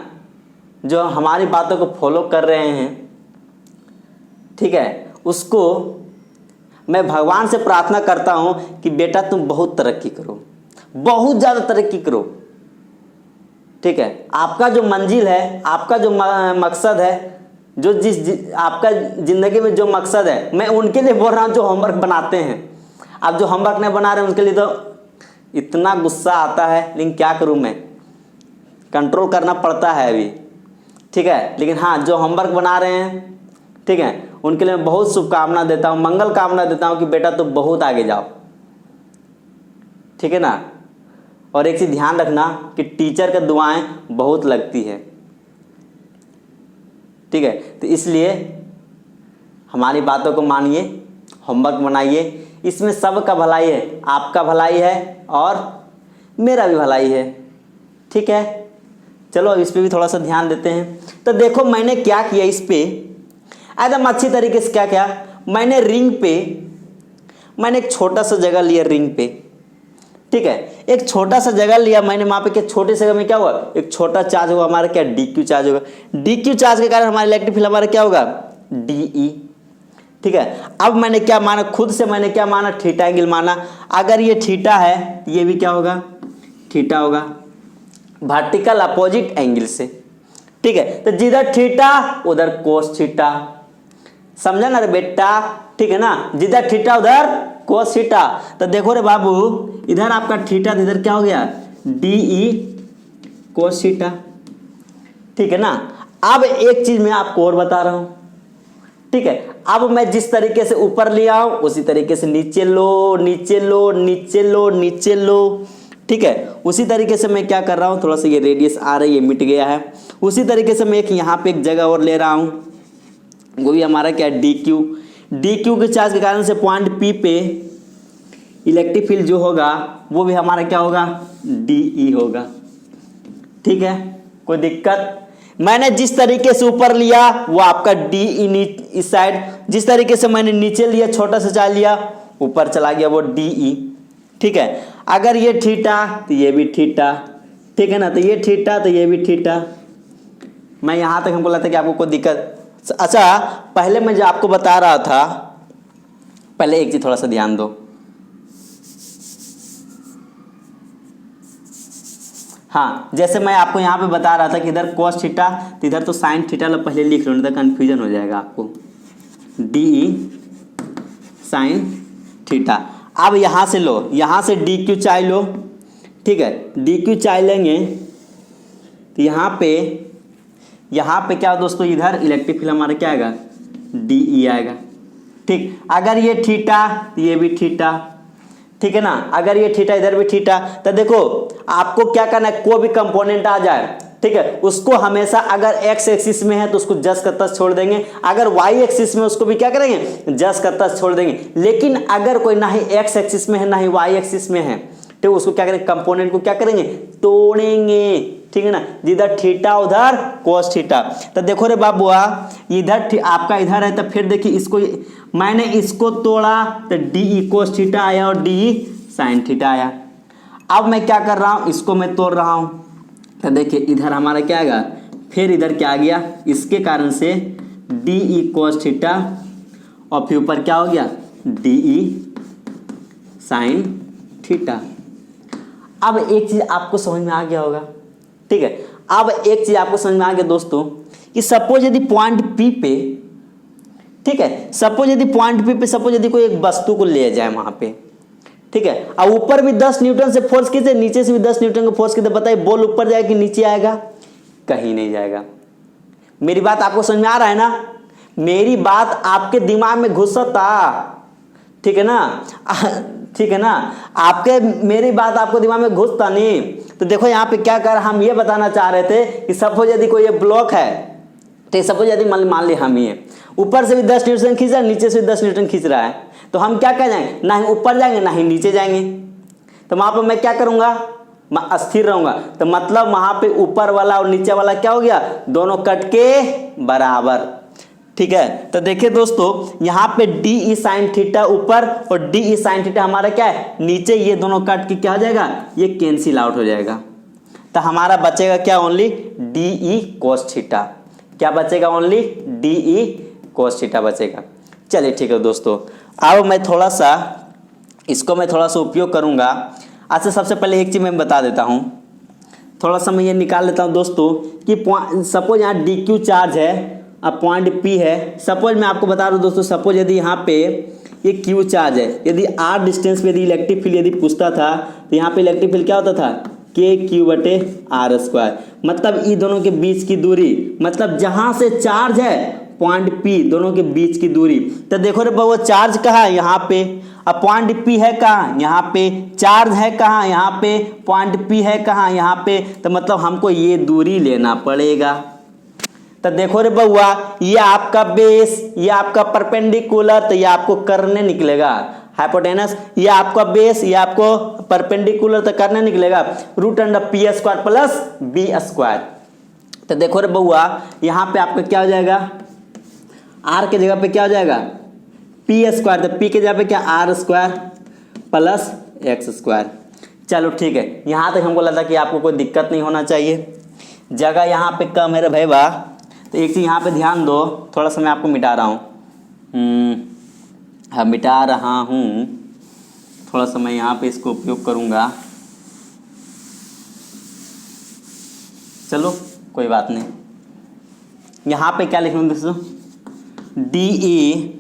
जो हमारी बातों को फॉलो कर रहे हैं, ठीक है, उसको मैं भगवान से प्रार्थना करता हूँ कि बेटा तुम बहुत तरक्की करो, बहुत ज़्यादा तरक्की करो, ठीक है। आपका जो मंजिल है, आपका जो मकसद है, जो आपका ज़िंदगी में जो मकसद है, मैं उनके लिए बोल रहा हूँ जो होमवर्क बनाते हैं। अब जो होमवर्क नहीं बना रहे उनके लिए तो इतना गुस्सा आता है, लेकिन क्या करूँ मैं, कंट्रोल करना पड़ता है अभी, ठीक है। लेकिन हाँ, जो होमवर्क बना रहे हैं, ठीक है, उनके लिए मैं बहुत शुभकामना देता हूँ, मंगल कामना देता हूँ कि बेटा तुम बहुत आगे जाओ, ठीक है ना। और एक चीज़ ध्यान रखना कि टीचर की दुआएं बहुत लगती है, ठीक है। तो इसलिए हमारी बातों को मानिए, होमवर्क बनाइए, इसमें सबका भलाई है, आपका भलाई है और मेरा भी भलाई है, ठीक है। चलो अब इस पे भी थोड़ा सा ध्यान देते हैं। तो देखो मैंने क्या किया, इस पे एकदम अच्छी तरीके से क्या किया, मैंने रिंग पे मैंने एक छोटा सा जगह लिया, रिंग पे, ठीक है, एक छोटा सा जगह लिया मैंने, वहाँ पे क्या छोटे से जगह में क्या हुआ, एक छोटा चार्ज हुआ हमारा, क्या DQ चार्ज होगा। DQ चार्ज के कारण हमारा इलेक्ट्रिक फील्ड हमारा क्या होगा, DE, ठीक है। अब मैंने क्या माना, खुद से मैंने क्या माना, थीटा एंगल माना। अगर ये थीटा है ये भी क्या होगा, थीटा होगा, वर्टिकल अपोजिट एंगल से, ठीक है। तो जिधर थीटा उधर कोस थीटा, समझा ना रे बेटा, ठीक है ना, जिधर थीटा उधर कोस थीटा। तो देखो रे बाबू, इधर आपका थीटा, इधर क्या हो गया, DE कोस थीटा, ठीक है ना। अब एक चीज मैं आपको और बता रहा हूं, ठीक है। अब मैं जिस तरीके से ऊपर लिया हूं उसी तरीके से नीचे लो, नीचे लो, नीचे लो, नीचे लो, ठीक है। उसी तरीके से मैं क्या कर रहा हूं, थोड़ा सा ये रेडियस आ रही है, मिट गया है। उसी तरीके से मैं एक यहाँ पे एक जगह और ले रहा हूं, वो भी हमारा क्या है, DQ के चार्ज के कारण से पॉइंट P पे इलेक्ट्रिक फील्ड जो होगा वो भी हमारा क्या होगा, DE होगा, ठीक है। कोई दिक्कत, मैंने जिस तरीके से ऊपर लिया वो आपका DE इस साइड, जिस तरीके से मैंने नीचे लिया छोटा सा चार्ज लिया ऊपर चला गया वो DE, ठीक है। अगर ये थीटा तो ये भी थीटा, ठीक है ना, तो ये थीटा तो ये भी थीटा। मैं यहाँ तक हमको लगता है कि आपको कोई दिक्कत। अच्छा, पहले मैं जो आपको बता रहा था, पहले एक चीज थोड़ा सा ध्यान दो, हाँ, जैसे मैं आपको यहाँ पे बता रहा था कि इधर cos थीटा तो इधर तो sin थीटा, लो पहले लिख लो, नहीं तो कन्फ्यूजन हो जाएगा आपको, DE sin थीटा। अब यहाँ से लो, यहाँ से DQ चाय लो, ठीक है, DQ चाय लेंगे तो यहाँ पे क्या दोस्तों, इधर इलेक्ट्रिक फील्ड हमारा क्या आएगा, DE आएगा, ठीक। अगर ये थीटा तो ये भी थीटा, ठीक है ना। अगर ये थीटा इधर भी थीटा, तो देखो आपको क्या करना है, कोई भी कंपोनेंट आ जाए, ठीक है, उसको हमेशा अगर एक्स एक्सिस में है तो उसको जस का तस छोड़ देंगे, अगर वाई एक्सिस में उसको भी क्या करेंगे, जस का तस छोड़ देंगे। लेकिन अगर कोई ना ही एक्स एक्सिस में है ना ही वाई एक्सिस में है, तो उसको क्या करेंगे, कंपोनेंट को क्या करेंगे, तोड़ेंगे, ठीक है ना। जिधर थीटा उधर कोस थीटा। तो देखो रे बाबुआ, इधर आपका इधर है, तो फिर देखिए इसको मैंने इसको तोड़ा तो DE कोस थीटा आया और DE साइन थीटा आया। अब मैं क्या कर रहा हूं, इसको मैं तोड़ रहा हूं, तो देखिए इधर हमारा क्या आएगा, फिर इधर क्या आ गया, इसके कारण से DE कोस थीटा और फिर ऊपर क्या हो गया, DE साइन थीटा। अब एक चीज आपको समझ में आ गया होगा, ठीक है। अब एक चीज आपको समझ में आ गया दोस्तों, कि सपोज यदि पॉइंट P पे, ठीक है। सपोज यदि पॉइंट पी पे सपोज यदि कोई एक वस्तु को ले जाए वहां पे, ठीक है, और ऊपर भी 10 न्यूटन से फोर्स खींचे, नीचे से भी 10 न्यूटन का फोर्स खींचे, बताइए बॉल ऊपर जाएगा कि नीचे आएगा? कहीं नहीं जाएगा। मेरी बात आपको समझ में आ रहा है ना? मेरी बात आपके दिमाग में घुसता, ठीक है ना? ठीक है ना? आपके मेरी बात आपको दिमाग में घुसता नहीं। तो देखो यहाँ पे क्या कर, हम ये बताना चाह रहे थे कि सपोज यदि कोई ये ब्लॉक है, तो सपोज यदि मान ली हम ये ऊपर से भी 10 न्यूटन खींच रहा है, नीचे से भी 10 न्यूटन खींच रहा है, तो हम क्या कर जाएंगे? ना ही ऊपर जाएंगे ना ही नीचे जाएंगे। तो वहां पर मैं क्या करूंगा? मैं अस्थिर रहूंगा। तो मतलब वहां पे ऊपर वाला और नीचे वाला क्या हो गया? दोनों कट के बराबर, ठीक है। तो देखिए दोस्तों, यहाँ पे डी ई साइन थीटा ऊपर और डी ई साइन थीटा हमारा क्या है? नीचे। ये दोनों कट के क्या हो जाएगा? ये कैंसिल आउट हो जाएगा। तो हमारा बचेगा क्या? Only D E cos theta. क्या बचेगा? Only D E cos theta बचेगा। चलिए ठीक है दोस्तों, अब मैं थोड़ा सा इसको उपयोग करूंगा। अच्छा, सबसे पहले एक चीज मैं बता देता हूं, थोड़ा सा मैं ये निकाल लेता हूं दोस्तों कि सपोज यहाँ डी क्यू चार्ज है, अब पॉइंट पी है। सपोज मैं आपको बता रहा हूं दोस्तों, सपोज यदि यहाँ पे ये क्यू चार्ज है, यदि आर डिस्टेंस पे यदि इलेक्ट्रिक फील्ड यदि पूछता था, तो यहाँ पे इलेक्ट्रिक फील्ड क्या होता था? के क्यू बटे आर स्क्वायर। मतलब इन दोनों के बीच की दूरी, मतलब जहां से चार्ज है पॉइंट पी, दोनों के बीच की दूरी। तो देखो रे वो चार्ज कहाँ है? यहाँ पे। अब पॉइंट पी है कहाँ? यहाँ पे। चार्ज है कहाँ? यहाँ पे। पॉइंट पी है कहाँ? यहाँ पे। तो मतलब हमको ये दूरी लेना पड़ेगा। तो देखो रे बउआ, ये आपका बेस, ये आपका परपेंडिकुलर, तो ये आपको करने निकलेगा हाइपोटेनस। ये आपका बेस, ये आपको परपेंडिकुलर, तो करने निकलेगा root under P square plus B square. तो देखो रे बउआ, यहाँ पे आपका क्या हो जाएगा? आर के जगह पे क्या हो जाएगा? P square. तो पी के जगह पे क्या? R square plus X square. चलो ठीक है, यहाँ तक हमको लगा कि आपको कोई दिक्कत नहीं होना चाहिए। जगह यहाँ पे कम है रे भाई बा, तो एक चीज़ यहाँ पे ध्यान दो, थोड़ा सा मैं आपको मिटा रहा हूँ। हाँ, मिटा रहा हूँ, थोड़ा सा मैं यहाँ पे इसको उपयोग करूँगा। चलो कोई बात नहीं। यहाँ पे क्या लिख लूँ दोस्तों? डी ई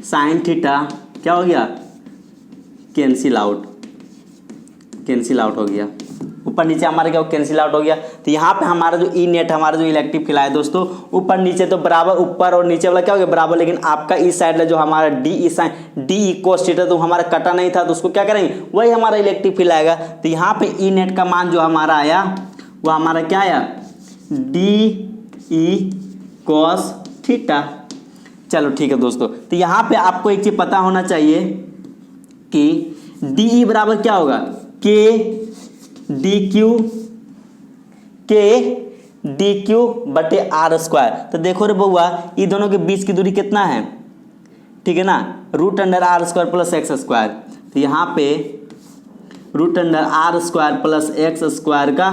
साइन थीटा क्या हो गया? कैंसिल आउट हो गया। ऊपर नीचे हमारा क्या कैंसिल आउट हो गया। तो यहाँ पे हमारा जो ई नेट, हमारा जो इलेक्ट्रिक फील्ड है दोस्तों, ऊपर नीचे तो बराबर, ऊपर और नीचे वाला क्या हो गया? बराबर। लेकिन आपका इस साइड जो हमारा D E sine D E cos theta तो हमारा कटा नहीं था, तो उसको क्या करेंगे? वही हमारा इलेक्ट्रिक फील्ड आएगा। तो यहाँ पे ई नेट का मान जो हमारा आया वो हमारा क्या आया? D E cos theta. चलो ठीक है दोस्तों, तो यहाँ पे आपको एक चीज पता होना चाहिए कि डी ई बराबर क्या होगा? के डी क्यू बटे आर स्क्वायर। तो देखो रे बउआ, ये दोनों के बीच की दूरी कितना है? ठीक है ना? Root under R square plus X square. तो यहाँ पे root under R square plus X square का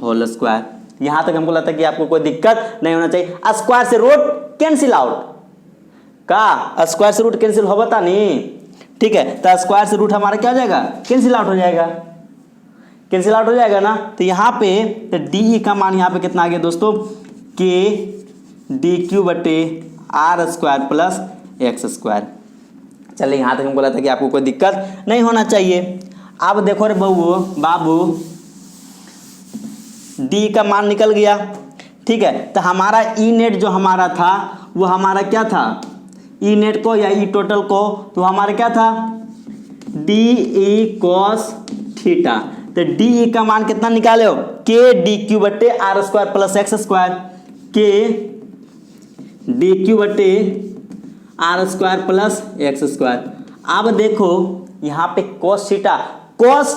होल स्क्वायर। यहाँ तक हमको लगता है कि आपको कोई दिक्कत नहीं होना चाहिए। स्क्वायर से रूट कैंसिल आउट का, स्क्वायर से रूट कैंसिल हो बता नहीं, ठीक है। तो स्क्वायर से रूट हमारा क्या हो जाएगा? कैंसिल आउट हो जाएगा, कैंसिल आउट हो जाएगा ना। तो यहाँ पे तो डी ई का मान यहाँ पे कितना आ गया दोस्तों? के डी क्यू बटे R square plus X square. चलिए यहाँ तक हमको लगता है कि आपको कोई दिक्कत नहीं होना चाहिए। अब देखो रे बाबू, डी का मान निकल गया, ठीक है। तो हमारा ई नेट जो हमारा था वो हमारा क्या था? ई नेट को या ई टोटल को, तो हमारा क्या था? D E cos theta. तो डी ई का मान कितना निकाले हो? के डी क्यू बटे R square plus X square. K D Q बटे R square plus X square. अब देखो यहाँ पे कोस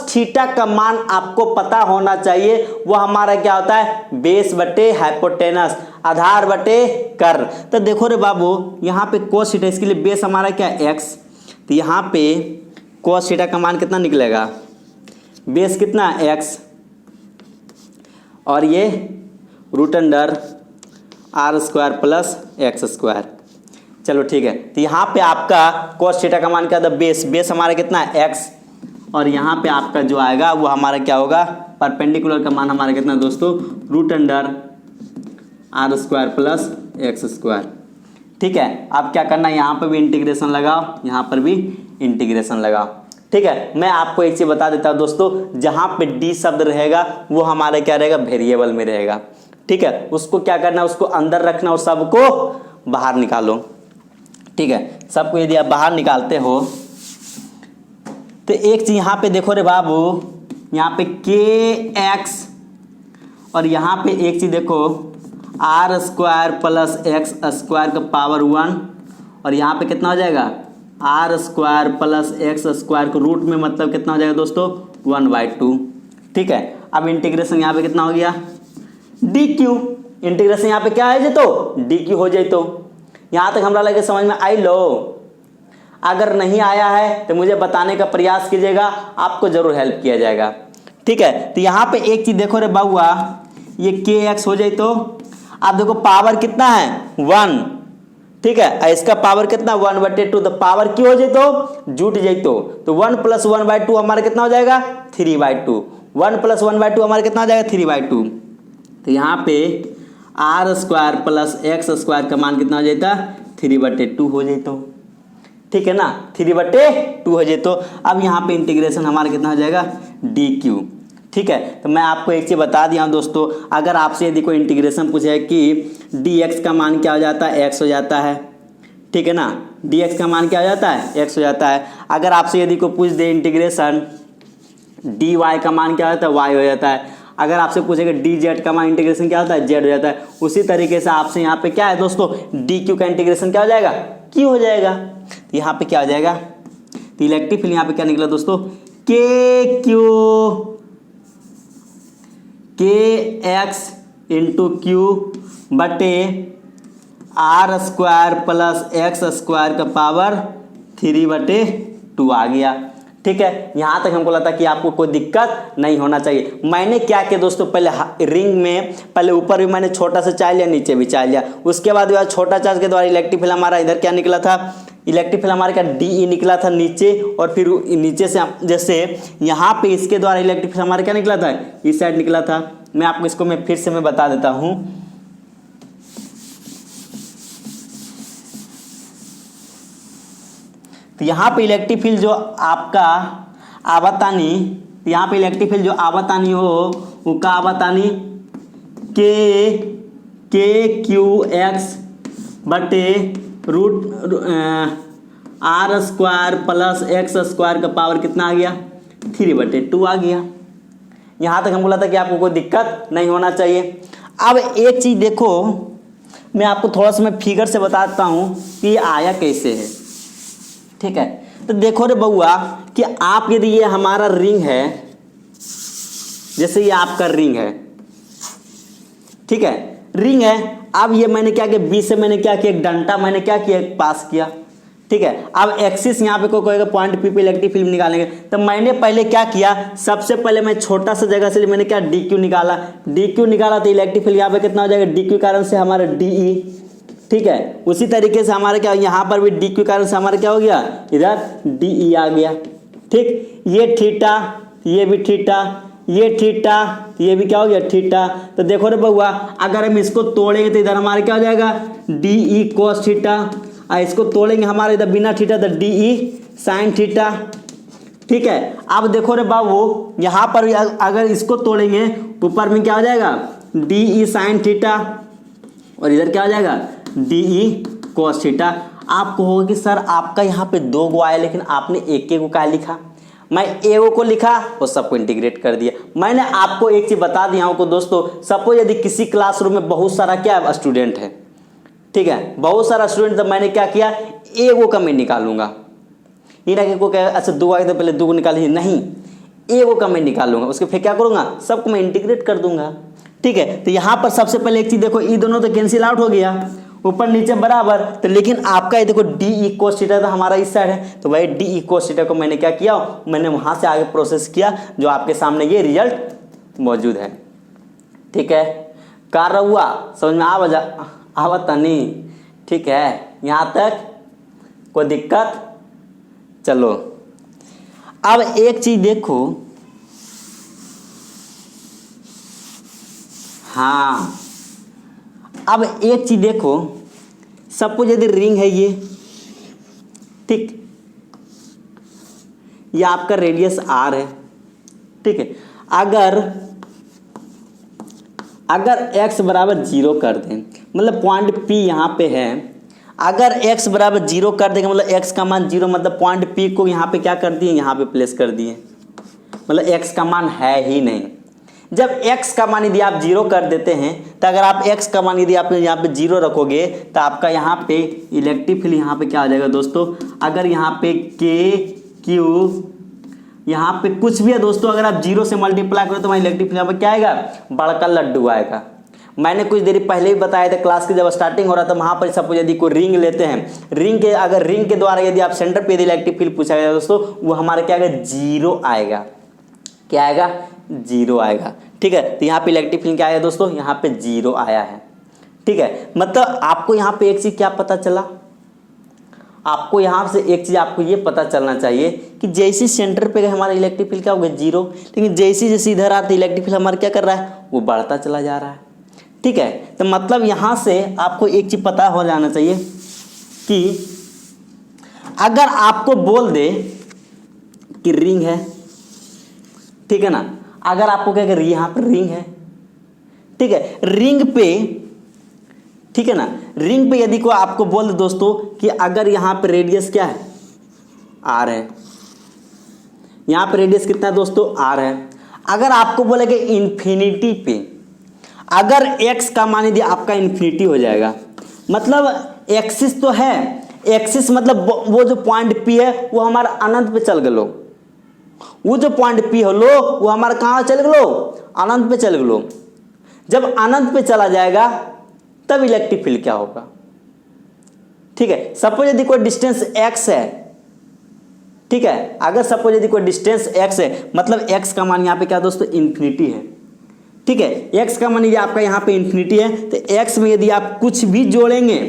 थीटा का मान आपको पता होना चाहिए। वो हमारा क्या होता है? बेस बटे हाइपोटेनस, आधार बटे कर। तो देखो रे बाबू, यहाँ पे कोस थीटा, इसके लिए बेस हमारा क्या है? एक्स। तो यहाँ पे कोस थीटा का मान कितना निकलेगा? बेस कितना? एक्स, और ये root under R square plus X square. चलो ठीक है, तो यहाँ पे आपका कोस थीटा का मान क्या था? बेस हमारा कितना है? एक्स, और यहाँ पे आपका जो आएगा वो हमारा क्या होगा? परपेंडिकुलर का मान हमारा कितना दोस्तों? Root under R square plus X square. ठीक है, अब क्या करना है, यहाँ पर भी इंटीग्रेशन लगाओ, यहाँ पर भी इंटीग्रेशन लगाओ। ठीक है, मैं आपको एक चीज बता देता हूँ दोस्तों, जहाँ पे डी शब्द रहेगा वो हमारे क्या रहेगा, वेरिएबल में रहेगा। ठीक है, उसको क्या करना है, उसको अंदर रखना और सबको बाहर निकालो। ठीक है, सबको यदि आप बाहर निकालते हो तो एक चीज यहाँ पे देखो रे बाबू, यहाँ पे के एक्स और यहाँ पे एक चीज देखो R square plus X square का पावर 1 और यहाँ पे कितना हो जाएगा, R square plus X square को रूट में मतलब कितना हो जाएगा दोस्तों, 1/2। ठीक है, अब इंटीग्रेशन यहाँ पे कितना हो गया, डी क्यू। इंटीग्रेशन यहाँ पे क्या है तो डी क्यू हो जाए। तो यहाँ तक हमरा लगे समझ में आई लो। अगर नहीं आया है तो मुझे बताने का प्रयास कीजिएगा, आपको जरूर हेल्प किया जाएगा। ठीक है, तो यहाँ पे एक चीज देखो रे बाबुआ, ये के एक्स हो जाए तो आप देखो पावर कितना है 1। ठीक है, इसका पावर कितना 1/2, तो पावर क्यों हो जाए तो जुट जाए। तो 1 + 1/2 हमारा कितना हो जाएगा 3/2। 1 + 1/2 हमारा कितना हो जाएगा 3/2। तो यहाँ पे R square plus X square का मान कितना हो जाता 3/2 हो जाता। ठीक है ना, 3/2 हो जाए। तो अब यहाँ पे इंटीग्रेशन हमारा कितना हो जाएगा डी क्यू। ठीक है, तो मैं आपको एक चीज़ बता दिया हूँ दोस्तों, अगर आपसे यदि कोई इंटीग्रेशन पूछे कि डी एक्स का मान क्या हो जाता है, एक्स हो जाता है। ठीक है ना, डी एक्स का मान क्या हो जाता है, एक्स हो जाता है। अगर आपसे यदि कोई पूछ दे इंटीग्रेशन डी वाई का मान क्या होता है, वाई हो जाता है। अगर आपसे पूछेगा डी जेड का मान इंटीग्रेशन क्या होता है, जेड हो जाता है। उसी तरीके से आपसे यहाँ पे क्या है दोस्तों, डी क्यू का इंटीग्रेशन क्या हो जाएगा, क्यू हो जाएगा। तो यहाँ पे क्या हो जाएगा, तो इलेक्ट्रिक फील्ड यहाँ पे क्या निकला दोस्तों, के क्यू के एक्स इंटू क्यू बटे R square plus X square का पावर 3/2 आ गया। ठीक है, यहाँ तक हमको लगता है कि आपको कोई दिक्कत नहीं होना चाहिए। मैंने क्या किया दोस्तों, पहले रिंग में पहले ऊपर भी मैंने छोटा सा चार्ज लिया, नीचे भी चार्ज लिया। उसके बाद छोटा चार्ज के द्वारा इलेक्ट्रिक फील्ड हमारा इधर क्या निकला था, इलेक्ट्रिक फील्ड हमारे का डी निकला था नीचे, और फिर नीचे से जैसे यहाँ पे इसके द्वारा इलेक्ट्रिक फील्ड हमारे क्या निकला था, इस साइड निकला था। मैं आपको इसको मैं फिर से मैं बता देता हूँ। तो यहाँ पे इलेक्ट्रिक फील्ड जो आपका आवतानी, यहाँ पे इलेक्ट्रिक फील्ड जो आवतानी हो वो का आवतानी के क्यू एक्स बटे root R square plus X square का पावर कितना आ गया 3/2 आ गया। यहाँ तक हमको लगता है कि आपको कोई दिक्कत नहीं होना चाहिए। अब एक चीज़ देखो, मैं आपको थोड़ा सा मैं फिगर से बताता हूँ कि ये आया कैसे है। ठीक है, तो देखो रे बउआ कि आप यदि ये हमारा रिंग है, जैसे ये आपका रिंग है, ठीक है, रिंग है। अब ये मैंने क्या किया, बी से मैंने क्या किया, एक डंडा मैंने क्या किया, पास किया। ठीक है, अब एक्सिस यहाँ पे कोई कहेगा पॉइंट पी पे इलेक्ट्रिक फील्ड निकालेंगे, तो मैंने पहले क्या किया, सबसे पहले मैं छोटा सा जगह से मैंने क्या डी क्यू निकाला। डी क्यू निकाला तो इलेक्ट्रिक फील्ड यहाँ पे कितना हो जाएगा, डी क्यू कारण से हमारा डी ई। ठीक है, उसी तरीके से हमारे क्या, यहाँ पर भी डी क्यू कारण से हमारा क्या हो गया, इधर डी ई आ गया। ठीक, ये थीटा, ये भी थीटा, ये थीटा, ये भी क्या हो गया थीटा। तो देखो रे बउआ, अगर हम इसको तोड़ेंगे तो इधर हमारा क्या हो जाएगा डी ई कोस थीटा, और इसको तोड़ेंगे हमारे इधर बिना थीटा तो डी ई साइन थीटा। ठीक है, अब देखो रे बाबू, यहाँ पर अगर इसको तोड़ेंगे ऊपर में क्या हो जाएगा डी ई साइन थीटा, और इधर क्या हो जाएगा डी ई कोस थीटा। आपको होगा कि सर आपका यहाँ पे 2 गो आया, लेकिन आपने एक को क्या लिखा। मैं एगो को लिखा और सबको इंटीग्रेट कर दिया। मैंने आपको एक चीज बता दिया हूँ दोस्तों, सपोज यदि किसी क्लासरूम में बहुत सारा क्या स्टूडेंट है, ठीक है, बहुत सारा स्टूडेंट, तो मैंने क्या किया, एगो का मैं निकालूंगा। ये ना कि को क्या अच्छा 2 आए तो पहले 2 को निकालिए, नहीं, एगो का मैं निकालूंगा, उसके फिर क्या करूंगा, सबको मैं इंटीग्रेट कर दूंगा। ठीक है, तो यहाँ पर सबसे पहले एक चीज देखो, ये दोनों तो कैंसिल आउट हो गया, ऊपर नीचे बराबर। तो लेकिन आपका ये देखो डी ई कोस थीटा तो हमारा इस साइड है, तो भाई डी ई कोस थीटा को मैंने क्या किया, मैंने वहां से आगे प्रोसेस किया, जो आपके सामने ये रिजल्ट मौजूद है। ठीक है, कार्य हुआ, समझ में आवता नहीं। ठीक है, यहाँ तक कोई दिक्कत। चलो अब एक चीज देखो, हाँ अब एक चीज देखो, सपोज यदि रिंग है ये, ठीक, ये आपका रेडियस r है, ठीक है। अगर x बराबर 0 कर दें, मतलब पॉइंट P यहाँ पे है, अगर x बराबर 0 कर देंगे मतलब x का मान 0, मतलब पॉइंट P को यहाँ पे क्या कर दिए, यहाँ पे प्लेस कर दिए, मतलब x का मान है ही नहीं। जब x का मान यदि आप 0 कर देते हैं तो अगर आप x का मान यदि आप यहाँ पे 0 रखोगे तो आपका यहाँ पे इलेक्ट्रिक फील्ड यहाँ पे क्या आ जाएगा दोस्तों, अगर यहाँ पे k q यहाँ पे कुछ भी है दोस्तों, अगर आप 0 से मल्टीप्लाई करो तो वहाँ इलेक्ट्रिक फील्ड यहाँ पे क्या आएगा, बड़का लड्डू आएगा। मैंने कुछ देर पहले ही बताया था क्लास के जब स्टार्टिंग हो रहा था, वहाँ पर सपोज यदि कोई रिंग लेते हैं, अगर रिंग के द्वारा यदि आप सेंटर पे यदि इलेक्ट्रिक फील्ड पूछा गया दोस्तों, वो हमारा क्या आएगा, 0 आएगा। क्या आएगा, 0 आएगा, ठीक है। तो यहाँ पे इलेक्ट्रिक फील्ड क्या आया दोस्तों, यहाँ पे 0 आया है, ठीक है। मतलब आपको यहाँ पे एक चीज क्या पता चला, आपको यहाँ से एक चीज आपको ये पता चलना चाहिए कि जैसे सेंटर पे हमारा इलेक्ट्रिक फील्ड क्या होगा, 0, लेकिन जैसे इधर आते इलेक्ट्रिक फील्ड हमारा क्या कर रहा है, वो बढ़ता चला जा रहा है, ठीक है। तो मतलब यहाँ से आपको एक चीज पता हो जाना चाहिए कि अगर आपको बोल दे कि रिंग है, ठीक है ना, अगर आपको क्या कर यहाँ पर रिंग है, ठीक है, रिंग पे, ठीक है ना, रिंग पे यदि को आपको बोल दे दोस्तों कि अगर यहाँ पे रेडियस क्या है, r है, यहाँ पे रेडियस कितना है दोस्तों, r है। अगर आपको बोले कि इन्फिनिटी पे अगर x का मान यदि आपका इन्फिनिटी हो जाएगा, मतलब एक्सिस तो है, एक्सिस मतलब वो जो पॉइंट P है वो हमारा अनंत पे चल गलो, वो जो पॉइंट P हो लो वो हमारा कहाँ चल गलो, अनंत पे चल गलो। जब अनंत पे चला जाएगा तब इलेक्ट्रिक फील्ड क्या होगा, ठीक है। सपोज यदि कोई डिस्टेंस x है, ठीक है, अगर सपोज यदि कोई डिस्टेंस x है, मतलब x का मान यहाँ पे क्या दोस्तों, इन्फिनिटी है, ठीक है। x का मान यदि आपका यहाँ पे इन्फिनिटी है तो x में यदि आप कुछ भी जोड़ेंगे,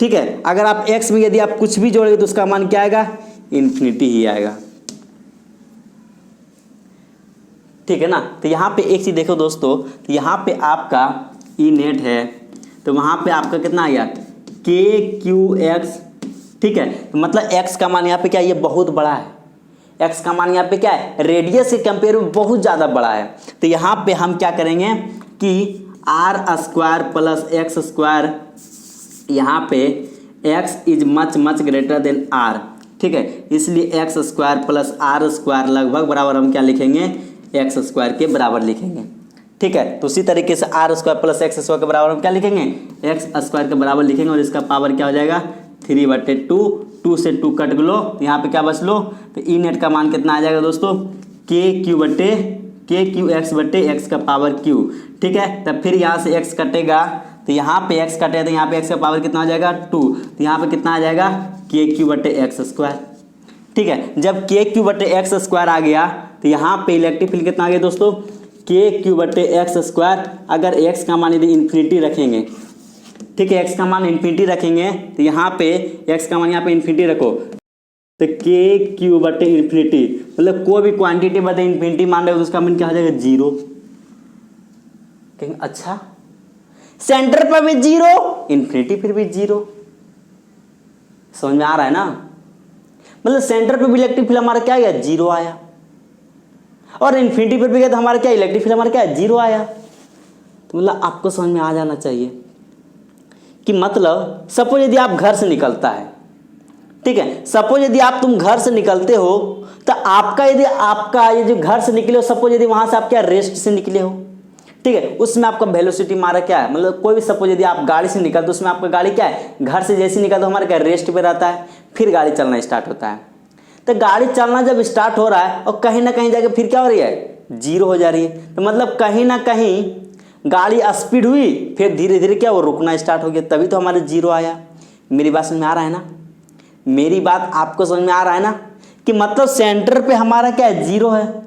ठीक है, अगर आप x में यदि आप कुछ भी जोड़ेंगे तो उसका मान क्या आएगा, इन्फिनिटी ही आएगा, ठीक है ना। तो यहाँ पे एक चीज देखो दोस्तों, तो यहाँ पे आपका ई नेट है, तो वहाँ पे आपका कितना आ गया, के क्यू एक्स, ठीक है। तो मतलब x का मान यहाँ पे क्या है, ये बहुत बड़ा है, x का मान यहाँ पे क्या है, रेडियस के कंपेयर में बहुत ज़्यादा बड़ा है। तो यहाँ पे हम क्या करेंगे कि r square plus X square, यहाँ पे x is much much greater than r, ठीक है, इसलिए x square plus r square लगभग बराबर हम क्या लिखेंगे, एक्स स्क्वायर के बराबर लिखेंगे, ठीक है। तो उसी तरीके से r square plus X square के बराबर हम क्या लिखेंगे, एक्स स्क्वायर के बराबर लिखेंगे, और इसका पावर क्या हो जाएगा, 3/2, 2 से 2 कट लो, तो यहाँ पे क्या बच लो, तो ई नेट का मान कितना आ जाएगा दोस्तों, के क्यू एक्स बटे एक्स का पावर क्यू, ठीक है। तब फिर यहाँ से x कटेगा, तो यहाँ पे x कटेगा तो यहाँ पे x का पावर कितना हो जाएगा, 2, तो यहाँ पे कितना आ जाएगा, के क्यू बटे एक्स स्क्वायर, ठीक है। जब के क्यू बटे एक्स स्क्वायर आ गया तो यहाँ पे इलेक्ट्रिक फील्ड कितना आ गया दोस्तों, के क्यू बटे एक्स स्क्वायर। अगर x का मान यदि इन्फिनिटी रखेंगे, ठीक है, x का मान इन्फिनिटी रखेंगे तो यहाँ पे x का मान यहाँ पे इन्फिनिटी रखो, तो के क्यू बटे इन्फिनिटी, मतलब कोई भी क्वांटिटी बटे इन्फिनिटी मान रहे हो तो उसका मान क्या हो जाएगा, 0। कहेंगे अच्छा, सेंटर पर भी 0, इन्फिनिटी फिर भी 0, समझ में आ रहा है ना। मतलब सेंटर पे भी इलेक्ट्रिक फील्ड हमारा क्या आया, 0 आया, और इन्फिनिटी पर भी गया तो हमारा क्या, इलेक्ट्रिक फील्ड हमारा क्या है, 0 आया। तो मतलब आपको समझ में आ जाना चाहिए कि मतलब सपोज यदि आप घर से निकलता है, ठीक है, सपोज यदि आप तुम घर से निकलते हो तो आपका यदि आपका ये जो घर से निकले हो, सपोज यदि वहां से आप क्या रेस्ट से निकले हो, ठीक है, उसमें आपका वेलोसिटी मारा क्या है, मतलब कोई भी सपोज यदि आप गाड़ी से निकलते हो उसमें आपका गाड़ी क्या है, घर से जैसे निकलते हो हमारा क्या रेस्ट पे रहता है, फिर गाड़ी चलना स्टार्ट होता है। तो गाड़ी चलना जब स्टार्ट हो रहा है और कहीं ना कहीं जाके फिर क्या हो रही है, 0 हो जा रही है, तो मतलब कहीं ना कहीं गाड़ी स्पीड हुई, फिर धीरे धीरे क्या वो रुकना स्टार्ट हो गया, तभी तो हमारे 0 आया। मेरी बात समझ में आ रहा है ना, मेरी बात आपको समझ में आ रहा है ना, कि मतलब सेंटर पे हमारा क्या है, 0 है।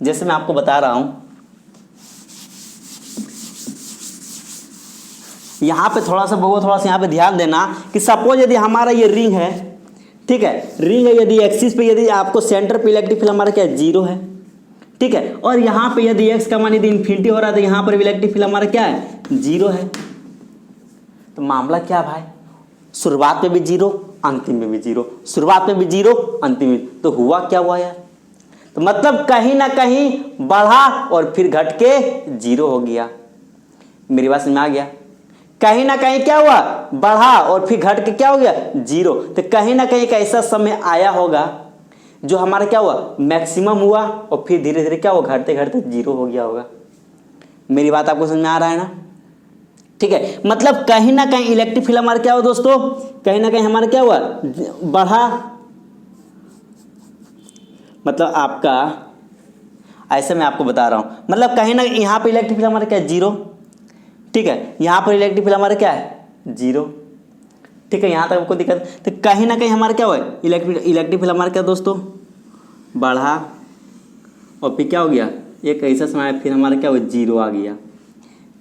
जैसे मैं आपको बता रहा हूं, यहां पे थोड़ा सा यहां पे ध्यान देना कि सपोज यदि हमारा ये रिंग है, ठीक है, रिंग है, यदि एक्सिस पे यदि आपको सेंटर पे इलेक्ट्रिक फील्ड हमारा क्या है, 0 है, ठीक है, और यहाँ पे यदि x का मान यदि इन्फिनिटी हो रहा है तो यहाँ पर इलेक्ट्रिक फील्ड हमारा क्या है, 0 है। तो तो मामला क्या भाई, शुरुआत में भी जीरो अंतिम में भी जीरो, शुरुआत में भी जीरो अंतिम में, तो हुआ क्या हुआ यार, तो मतलब कहीं ना कहीं बढ़ा और फिर घट के जीरो हो गया। मेरी बात समझ में आ गया, कहीं ना कहीं क्या हुआ, बढ़ा और फिर घट के क्या हो गया, जीरो। तो कहीं ना कहीं एक ऐसा समय आया होगा जो हमारा क्या हुआ, मैक्सिमम हुआ और फिर धीरे धीरे क्या हुआ, घटते घटते जीरो हो गया होगा। मेरी बात आपको समझ में आ रहा है ना, ठीक है। मतलब कहीं ना कहीं इलेक्ट्रिक फील्ड हमारा क्या हुआ दोस्तों, कहीं ना कहीं हमारा क्या हुआ, बढ़ा, मतलब आपका ऐसे मैं आपको बता रहा हूं, मतलब कहीं ना यहाँ पे इलेक्ट्रिक फील्ड हमारा क्या है, जीरो, ठीक है। यहाँ पर इलेक्ट्रिक फील्ड हमारा क्या है, जीरो, ठीक है। यहाँ तक आपको दिक्कत, तो कहीं ना कहीं हमारा क्या हुआ, इलेक्ट्रिक फील्ड हमारा क्या दोस्तों, बढ़ा और फिर क्या हो गया, एक ऐसा समय फिर हमारा क्या हुआ, जीरो आ गया।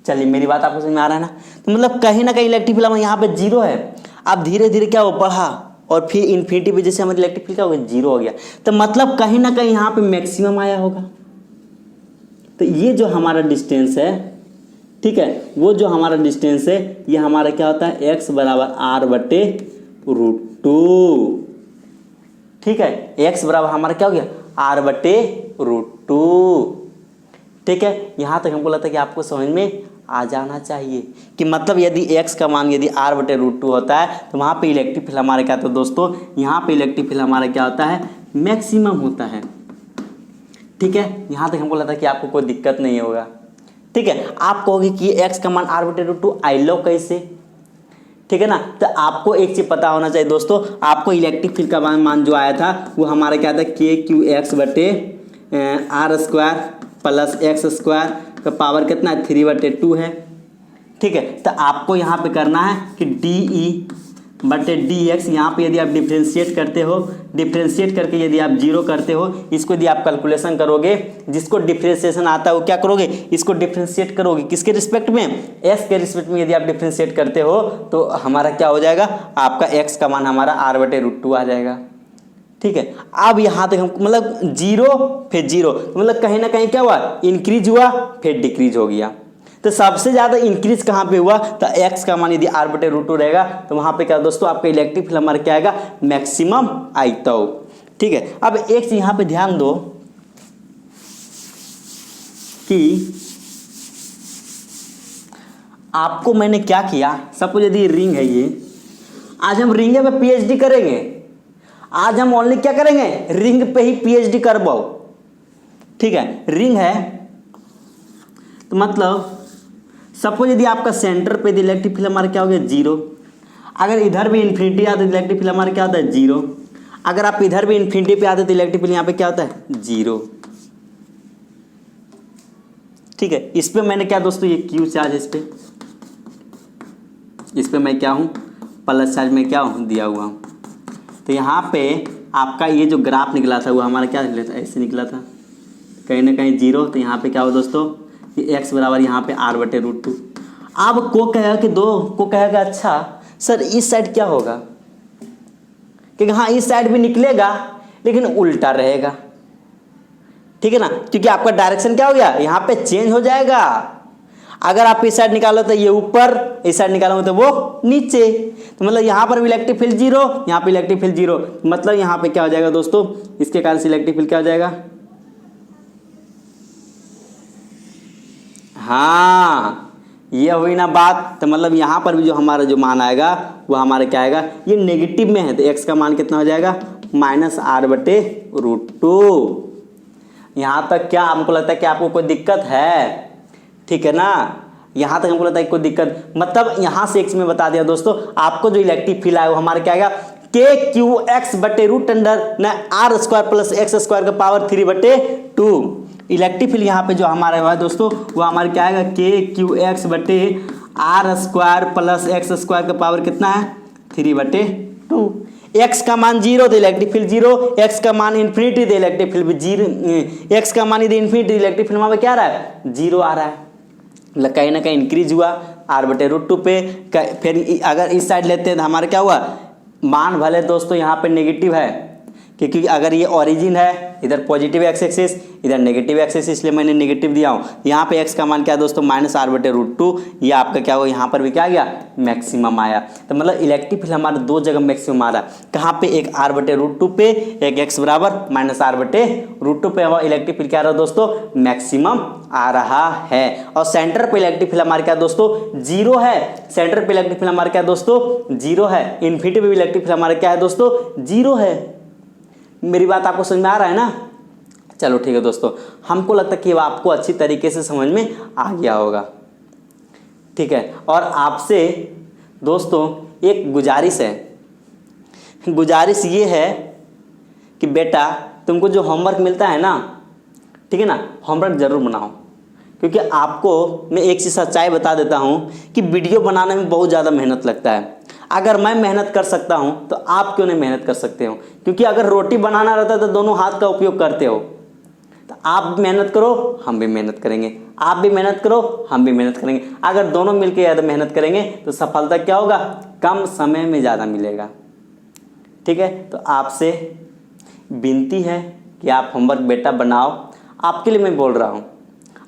चलिए मेरी बात आपको समझ में आ रहा है ना, तो मतलब कहीं ना कहीं इलेक्ट्रिक फील्ड यहाँ पे जीरो है, अब धीरे धीरे क्या हो, बढ़ा और फिर इन्फिनिटी पे जैसे हमारे इलेक्ट्रिक फील्ड क्या हो गया, जीरो हो गया। तो मतलब कहीं ना कहीं यहाँ पे मैक्सिमम आया होगा। तो ये जो हमारा डिस्टेंस है, ठीक है, वो जो हमारा डिस्टेंस है ये हमारा क्या होता है, x बराबर r/√2, ठीक है। x बराबर हमारा क्या हो गया, r/√2, ठीक है। यहाँ तक हमको लगता है कि आपको समझ में आ जाना चाहिए कि मतलब यदि x का मान यदि r/√2 होता है तो वहाँ पे इलेक्ट्रिक फील्ड हमारा क्या होता है दोस्तों, यहाँ पे इलेक्ट्रिक फील्ड हमारा क्या होता है, मैक्सिमम होता है, ठीक है। यहाँ तक हमको लगता है कि आपको कोई दिक्कत नहीं होगा, ठीक है। आप कहोगे कि x का मान r/√2 आई लो कैसे, ठीक है ना। तो आपको एक चीज पता होना चाहिए दोस्तों, आपको इलेक्ट्रिक फील्ड का मान जो आया था वो हमारा क्या था, kqx/r² प्लस x² का पावर कितना है, 3/2 है, ठीक है। तो आपको यहाँ पे करना है कि de/dx, यहाँ पे यदि आप डिफ्रेंशिएट करते हो, डिफ्रेंशिएट करके यदि आप जीरो करते हो, इसको यदि आप कैलकुलेशन करोगे, जिसको डिफ्रेंशिएशन आता है वो क्या करोगे, इसको डिफ्रेंशिएट करोगे किसके रिस्पेक्ट में, s के रिस्पेक्ट में यदि आप डिफ्रेंशिएट करते हो तो हमारा क्या हो जाएगा, आपका x का मान हमारा r/√2 आ जाएगा, ठीक है। अब यहाँ तक हम मतलब जीरो फिर जीरो, मतलब कहीं ना कहीं क्या हुआ, इंक्रीज हुआ फिर डिक्रीज हो गया। तो सबसे ज़्यादा इंक्रीज कहाँ पे हुआ, तो x का मान यदि r/√2 रहेगा तो वहाँ पे क्या दोस्तों, आपका इलेक्ट्रिक फील्ड हमारा क्या आएगा, मैक्सिमम आएगा, ठीक है। अब एक चीज यहाँ पे ध्यान दो कि आपको मैंने क्या किया, सपोज यदि रिंग है ये, आज हम रिंग पे पीएचडी करेंगे, आज हम ओनली क्या करेंगे, रिंग पे ही पीएचडी करवाओ, ठीक है। रिंग है तो मतलब सपोज यदि आपका सेंटर पे इलेक्ट्रिक फील्ड हमारा क्या हो गया, जीरो, अगर इधर भी इन्फिनिटी आते तो इलेक्ट्रिक फील्ड हमारा क्या होता है, जीरो, अगर आप इधर भी इन्फिनिटी पे आते तो इलेक्ट्रिक फील्ड यहाँ पे क्या होता है, जीरो, ठीक है। इस पे मैंने क्या दोस्तों, ये क्यू चार्ज, इस पे मैं क्या हूँ, प्लस चार्ज में क्या हूँ, दिया हुआ हूँ। तो यहाँ पे आपका ये जो ग्राफ निकला था वो हमारा क्या निकला था, ऐसे निकला था, कहीं ना कहीं जीरो। तो यहाँ पे क्या हो दोस्तों, कि x बराबर यहाँ पे r/√2। अब को कहेगा कि को कहेगा अच्छा सर इस साइड क्या होगा, क्योंकि हाँ इस साइड भी निकलेगा लेकिन उल्टा रहेगा, ठीक है ना, क्योंकि आपका डायरेक्शन क्या हो गया, यहाँ पे चेंज हो जाएगा। अगर आप इस साइड निकालो तो ये ऊपर, इस साइड निकालोगे तो वो नीचे, तो मतलब यहाँ पर भी इलेक्ट्रिक फील्ड जीरो, यहाँ पे इलेक्ट्रिक फील्ड जीरो, मतलब यहाँ पे क्या हो जाएगा दोस्तों, इसके कारण से इलेक्ट्रिक फील्ड क्या हो जाएगा, हाँ ये हुई ना बात। तो मतलब यहाँ पर भी जो हमारा जो मान आएगा वो हमारा क्या आएगा, ये नेगेटिव में है, तो x का मान कितना हो जाएगा, -r/√2। यहाँ तक क्या हमको लगता है कि आपको कोई दिक्कत है, ठीक है ना, यहाँ तक हमको लगता है कोई दिक्कत, मतलब यहाँ से x में बता दिया दोस्तों, आपको जो इलेक्ट्रिक फील्ड आएगा वो हमारा क्या आएगा, kqx/√r² प्लस x² का पावर 3/2। इलेक्ट्रिक फील्ड यहाँ पे जो हमारा है दोस्तों वो हमारा क्या आएगा, kqx/r² प्लस x² का पावर कितना है, 3/2। x का मान जीरो तो इलेक्ट्रिक फील्ड जीरो, x का मान इन्फिनिटी तो इलेक्ट्रिक फील्ड भी जीरो, x का मान यदि इन्फिनिटी इलेक्ट्रिक फील्ड वहाँ पे क्या आ रहा है, जीरो आ रहा है, मतलब कहीं ना कहीं इंक्रीज हुआ r/√2 पे। फिर अगर इस साइड लेते हैं तो हमारा क्या हुआ, मान भले दोस्तों यहाँ पे नेगेटिव है, क्योंकि अगर ये ओरिजिन है, इधर पॉजिटिव एक्स एक्सिस, इधर नेगेटिव एक्स एक्सिस, इसलिए मैंने नेगेटिव दिया हूँ। यहाँ पे एक्स का मान क्या है दोस्तों, -r/√2। ये आपका क्या होगा, यहाँ पर भी क्या आ गया, मैक्सिमम आया। तो मतलब इलेक्ट्रिक फील्ड हमारे दो जगह मैक्सिमम आ रहा है। कहाँ पे, एक r/√2 पे, एक x बराबर -r/√2 पे हमारा इलेक्ट्रिक फील्ड क्या आ रहा है दोस्तों, मैक्सिमम आ रहा है। और सेंटर पे इलेक्ट्रिक फील्ड हमारे क्या दोस्तों, जीरो है। सेंटर पे इलेक्ट्रिक फील्ड हमारे क्या दोस्तों, जीरो है। इन्फिनिटी पे इलेक्ट्रिक फील्ड हमारे क्या है दोस्तों, जीरो है। मेरी बात आपको समझ में आ रहा है ना। चलो ठीक है दोस्तों, हमको लगता है कि आपको अच्छी तरीके से समझ में आ गया होगा। ठीक है, और आपसे दोस्तों एक गुजारिश है। गुजारिश ये है कि बेटा तुमको जो होमवर्क मिलता है ना, ठीक है ना, होमवर्क जरूर बनाओ। क्योंकि आपको मैं एक चीज़ सच्चाई बता देता हूँ कि वीडियो बनाने में बहुत ज़्यादा मेहनत लगता है। अगर मैं मेहनत कर सकता हूँ तो आप क्यों नहीं मेहनत कर सकते हो। क्योंकि अगर रोटी बनाना रहता है तो दोनों हाथ का उपयोग करते हो। तो आप भी मेहनत करो, हम भी मेहनत करेंगे, आप भी मेहनत करो, हम भी मेहनत करेंगे। अगर दोनों मिलकर ज़्यादा मेहनत करेंगे तो सफलता क्या होगा, कम समय में ज़्यादा मिलेगा। ठीक है, तो आपसे विनती है कि आप होमवर्क बेटा बनाओ। आपके लिए मैं बोल रहा हूँ,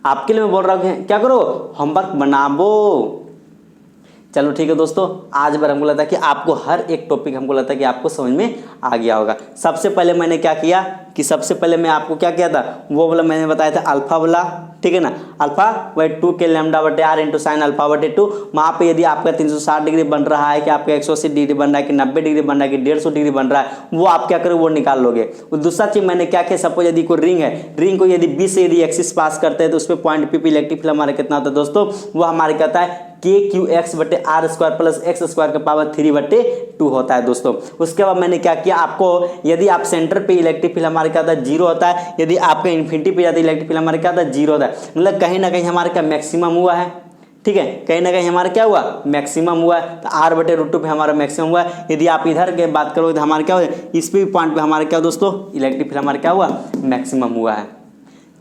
आपके लिए मैं बोल रहा हूँ, क्या करो, होमवर्क बनाओ। चलो ठीक है दोस्तों, आज बार हमको लगता है कि आपको हर एक टॉपिक हमको लगता है कि आपको समझ में आ गया होगा। सबसे पहले मैंने क्या किया कि सबसे पहले मैं आपको क्या किया था, वो वाला मैंने बताया था अल्फा वाला, ठीक है ना, अल्फा/2 के λ/r इंटू साइन अल्फा/2। वहाँ पे यदि आपका 360 डिग्री बन रहा है कि आपका 180 डिग्री बन रहा है कि 90 डिग्री बन रहा है कि 150 डिग्री बन रहा है, वो आप क्या करो, वो निकाल लोगे। दूसरा चीज मैंने क्या किया, सपोज यदि कोई रिंग है, रिंग को यदि बी से यदि एक्सिस पास करते हैं तो उस पर पॉइंट पी पे इलेक्ट्रिक फील्ड हमारा कितना होता है दोस्तों, वो हमारे कहता है KQX/r² प्लस x² का पावर 3/2 होता है दोस्तों। उसके बाद मैंने क्या किया, आपको यदि आप सेंटर पे इलेक्ट्रिक फील्ड हमारे क्या होता है, जीरो होता है। यदि आपका इन्फिनिटी पे जाता है इलेक्ट्रिक फील्ड हमारे क्या होता है, जीरो होता है। मतलब कहीं ना कहीं हमारे क्या मैक्सिमम हुआ है। ठीक है, कहीं ना कहीं हमारा क्या हुआ, मैक्सिमम हुआ है। तो r/√2 पे हमारा मैक्सिमम हुआ है। यदि आप इधर के बात करोगे तो हमारे क्या हुआ, इस पे भी पॉइंट पे हमारे क्या दोस्तों, इलेक्ट्रिक फील्ड हमारा क्या हुआ, मैक्सिमम हुआ है।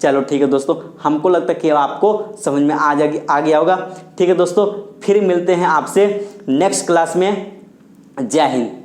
चलो ठीक है दोस्तों, हमको लगता है कि आपको समझ में आ गया होगा। ठीक है दोस्तों, फिर मिलते हैं आपसे नेक्स्ट क्लास में। जय हिंद।